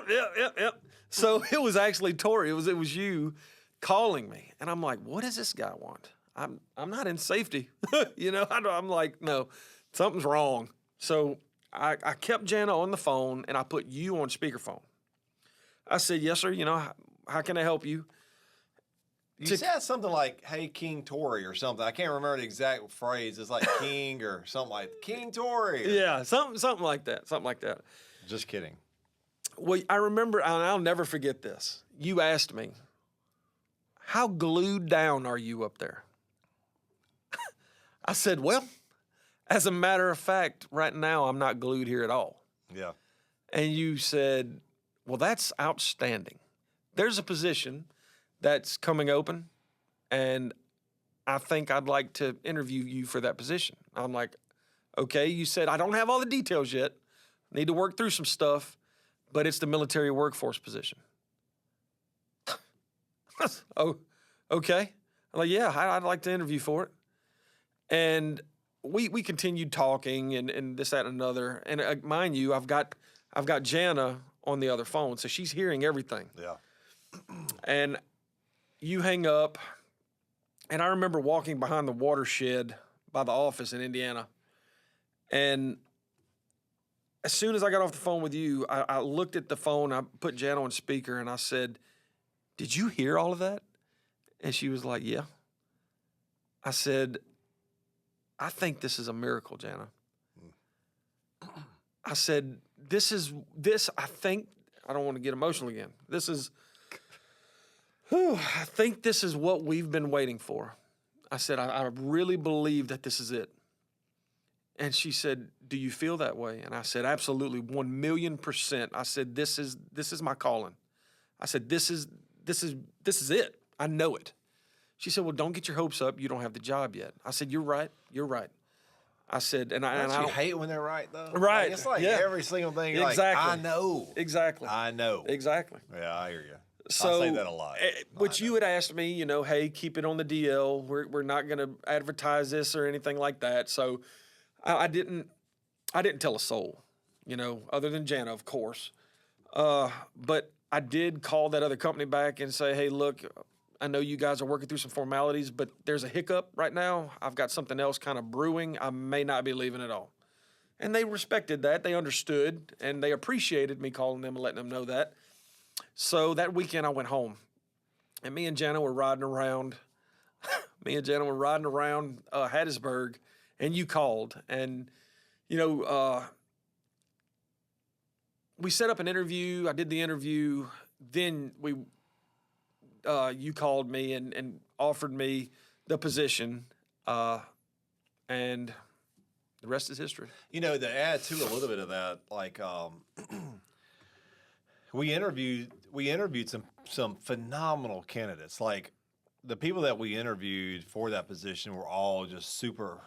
So it was actually Tori. It was you calling me, and I'm like, what does this guy want? I'm not in safety, you know. I'm like, no, something's wrong. So I kept Jana on the phone, and I put you on speakerphone. I said, yes, sir. You know, how can I help you? You said something like, hey, King Tory or something. I can't remember the exact phrase. It's like King or something like King Tory. Yeah, something like that. Something like that. Just kidding. Well, I remember, and I'll never forget this. You asked me, how glued down are you up there? I said, well, as a matter of fact, right now I'm not glued here at all. Yeah. And you said, well, that's outstanding. There's a position that's coming open, and I think I'd like to interview you for that position. I'm like, okay. You said, I don't have all the details yet. Need to work through some stuff, but it's the military workforce position. Oh, okay. I'm like, yeah, I'd like to interview for it. And we continued talking and this, that, and another. And mind you, I've got Jana on the other phone, so she's hearing everything. Yeah. And you hang up, and I remember walking behind the watershed by the office in Indiana. And as soon as I got off the phone with you, I looked at the phone, I put Jana on speaker, and I said, did you hear all of that? And she was like, yeah. I said, I think this is a miracle, Jana. I said, I think, I don't want to get emotional again. I think this is what we've been waiting for. I said, I really believe that this is it. And she said, do you feel that way? And I said, absolutely, 1,000,000%. I said, this is my calling. I said, this is it. I know it. She said, well, don't get your hopes up. You don't have the job yet. I said, you're right. I said, and I don't hate when they're right, though? Right. Like, it's like every single thing. You're exactly. like, I know. Exactly. I know. Exactly. Yeah, I hear you. So, I say that a lot. Which you had asked me, you know, hey, keep it on the DL. We're not going to advertise this or anything like that. So I didn't tell a soul, you know, other than Jana, of course. But I did call that other company back and say, hey, look, I know you guys are working through some formalities, but there's a hiccup right now. I've got something else kind of brewing. I may not be leaving at all. And they respected that. They understood, and they appreciated me calling them and letting them know that. So that weekend I went home, and me and Jana were riding around. Hattiesburg, and you called. And, you know, we set up an interview. I did the interview. Then you called me and offered me the position, and the rest is history. You know, to add to a little bit of that, like we interviewed some phenomenal candidates. Like the people that we interviewed for that position were all just super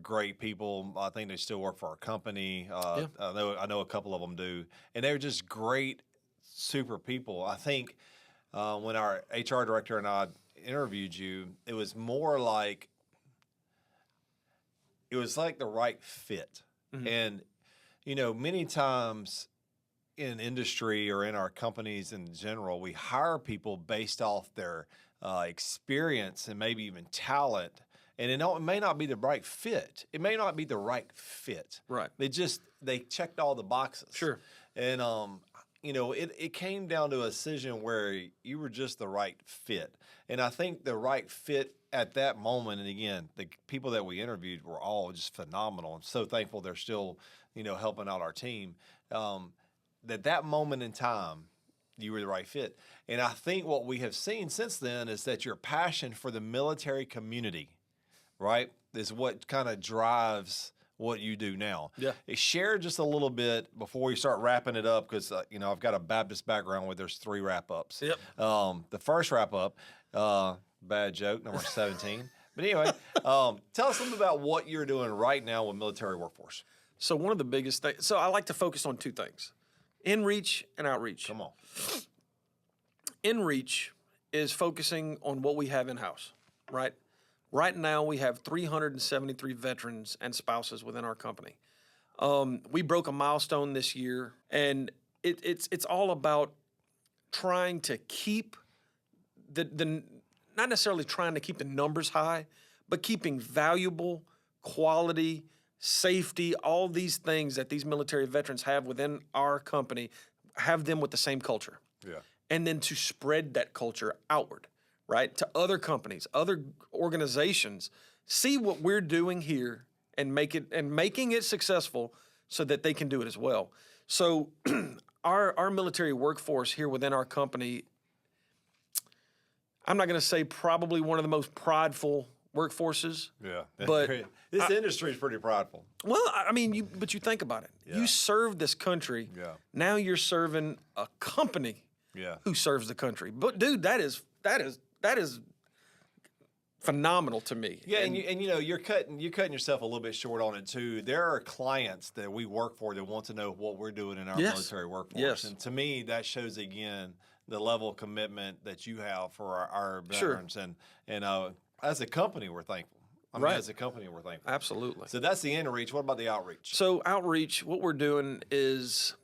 great people. I think they still work for our company. Yeah. I know a couple of them do, and they were just great, super people. I think when our HR director and I interviewed you, it was more like the right fit. Mm-hmm. And you know, many times in industry or in our companies in general, we hire people based off their experience and maybe even talent. And it may not be the right fit. It may not be the right fit. Right. They checked all the boxes. Sure. And, you know, it came down to a decision where you were just the right fit. And I think the right fit at that moment, and again, the people that we interviewed were all just phenomenal. I'm so thankful they're still, you know, helping out our team. That moment in time, you were the right fit. And I think what we have seen since then is that your passion for the military community, right, is what kind of drives what you do now. Yeah. Share just a little bit before we start wrapping it up, because I've got a Baptist background where there's 3 wrap-ups. Yep. The first wrap-up, bad joke, number 17. But anyway, tell us something about what you're doing right now with military workforce. So one of the biggest things, so I like to focus on 2 things, in-reach and outreach. Come on. In-reach is focusing on what we have in-house, right? Right now, we have 373 veterans and spouses within our company. We broke a milestone this year, and it's all about trying to keep the not necessarily trying to keep the numbers high, but keeping valuable, quality, safety, all these things that these military veterans have within our company, have them with the same culture. Yeah. And then to spread that culture outward, right, to other companies, other organizations, see what we're doing here and making it successful so that they can do it as well. So our military workforce here within our company, I'm not going to say probably one of the most prideful workforces. Yeah. But this industry is pretty prideful. Well, I mean, but you think about it. Yeah. You serve this country. Yeah. Now you're serving a company Yeah. who serves the country. But dude, that is phenomenal to me. Yeah, and you're cutting yourself a little bit short on it too. There are clients that we work for that want to know what we're doing in our Yes. military workforce, Yes. and to me, that shows again the level of commitment that you have for our Sure. veterans, and as a company, we're thankful. I mean, Right. as a company, we're thankful. Absolutely. So that's the in-reach. What about the outreach? So outreach, what we're doing is,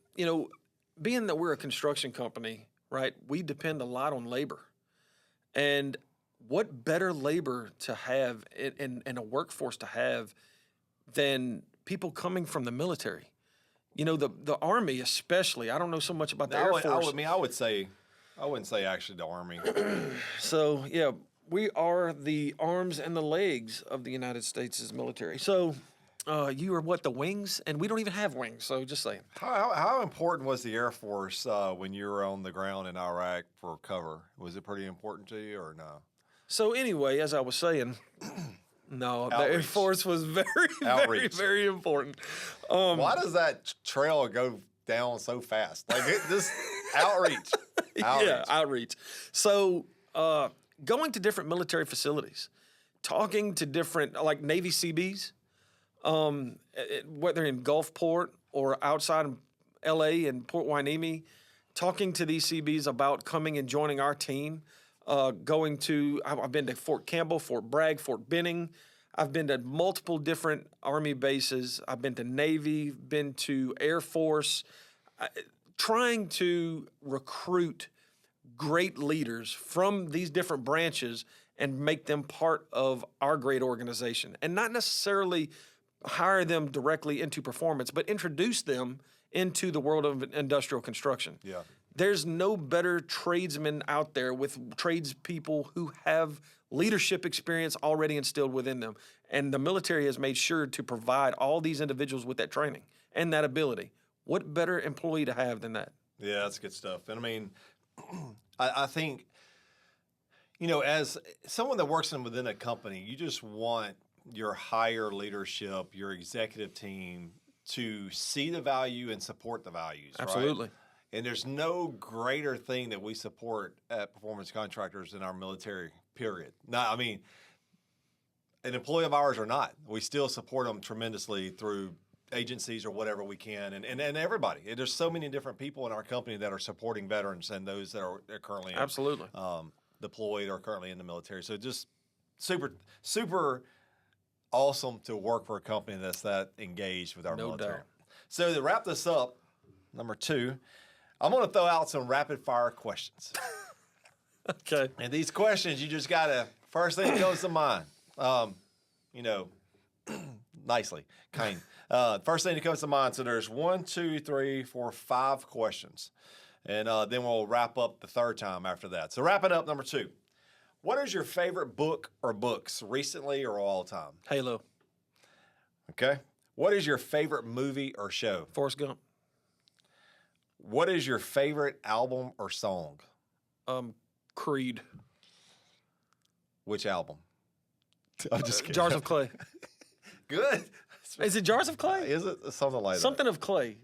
being that we're a construction company, right, we depend a lot on labor. And what better labor to have in a workforce to have than people coming from the military? The Army especially. I don't know so much about the Air Force. I wouldn't say actually the Army. So, yeah, we are the arms and the legs of the United States' military. So, you are what, the wings? And we don't even have wings, so just saying. How important was the Air Force when you were on the ground in Iraq for cover? Was it pretty important to you or no? So anyway, as I was saying, no, the Air Outreach. Force was very, very, Outreach. very important. Why does that trail go down so fast? Like this outreach. Yeah, outreach. So going to different military facilities, talking to different, like Navy CBs, whether in Gulfport or outside of L.A. and Port Hueneme, talking to these CBs about coming and joining our team. I've been to Fort Campbell, Fort Bragg, Fort Benning. I've been to multiple different Army bases. I've been to Navy, been to Air Force, trying to recruit great leaders from these different branches and make them part of our great organization. And not necessarily hire them directly into performance, but introduce them into the world of industrial construction. Yeah. There's no better tradesmen out there with tradespeople who have leadership experience already instilled within them. And the military has made sure to provide all these individuals with that training and that ability. What better employee to have than that? Yeah, that's good stuff. And I mean, I think, as someone that works within a company, you just want your higher leadership, your executive team to see the value and support the values. Absolutely. Right? And there's no greater thing that we support at Performance Contractors in our military, period. An employee of ours or not, we still support them tremendously through agencies or whatever we can, and everybody. There's so many different people in our company that are supporting veterans and those that are currently Absolutely. Deployed or currently in the military. So just super, super awesome to work for a company that's that engaged with our No military. doubt. So to wrap this up, number 2, I'm going to throw out some rapid fire questions. Okay. And these questions, you just got to, first thing that comes to mind, nicely, kind. First thing that comes to mind, so there's 1, 2, 3, 4, 5 questions. And then we'll wrap up the third time after that. So wrapping up, number 2. What is your favorite book or books, recently or all time? Halo. Okay. What is your favorite movie or show? Forrest Gump. What is your favorite album or song? Creed. Which album? I'm just kidding. Jars of Clay. Good. Is it Jars of Clay? Is it something like Something of clay.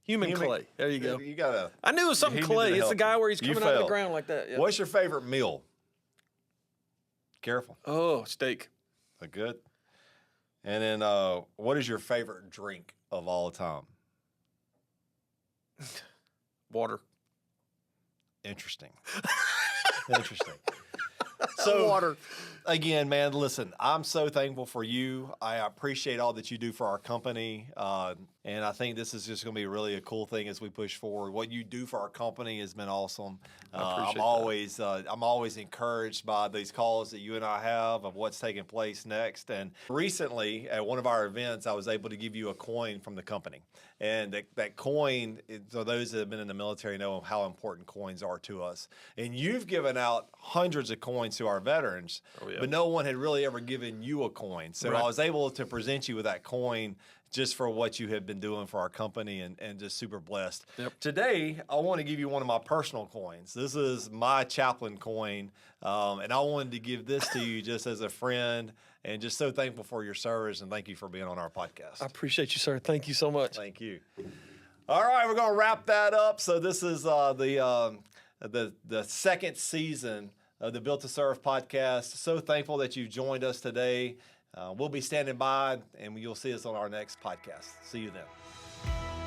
Human Human- clay. There you that? go. You gotta. I knew it was something He needed clay. to It's the help guy you. where he's You coming out of the failed. ground like that. Yeah. What's your favorite meal? Careful. Oh, steak. Good. And then, what is your favorite drink of all time? Water. Interesting. Interesting. So, Water. again, man, listen, I'm so thankful for you. I appreciate all that you do for our company. And I think this is just going to be really a cool thing as we push forward. What you do for our company has been awesome. I'm always encouraged by these calls that you and I have of what's taking place next. And recently at one of our events, I was able to give you a coin from the company. And that coin, so those that have been in the military know how important coins are to us. And you've given out hundreds of coins to our veterans, but no one had really ever given you a coin. So I was able to present you with that coin just for what you have been doing for our company, and just super blessed. Today, I want to give you one of my personal coins. This is my chaplain coin, and I wanted to give this to you just as a friend, and just so thankful for your service, and thank you for being on our podcast. I appreciate you, sir. Thank you so much. Thank you. All right, we're going to wrap that up. So this is the second season of the Built to Serve podcast. So thankful that you joined us today. We'll be standing by, and you'll see us on our next podcast. See you then.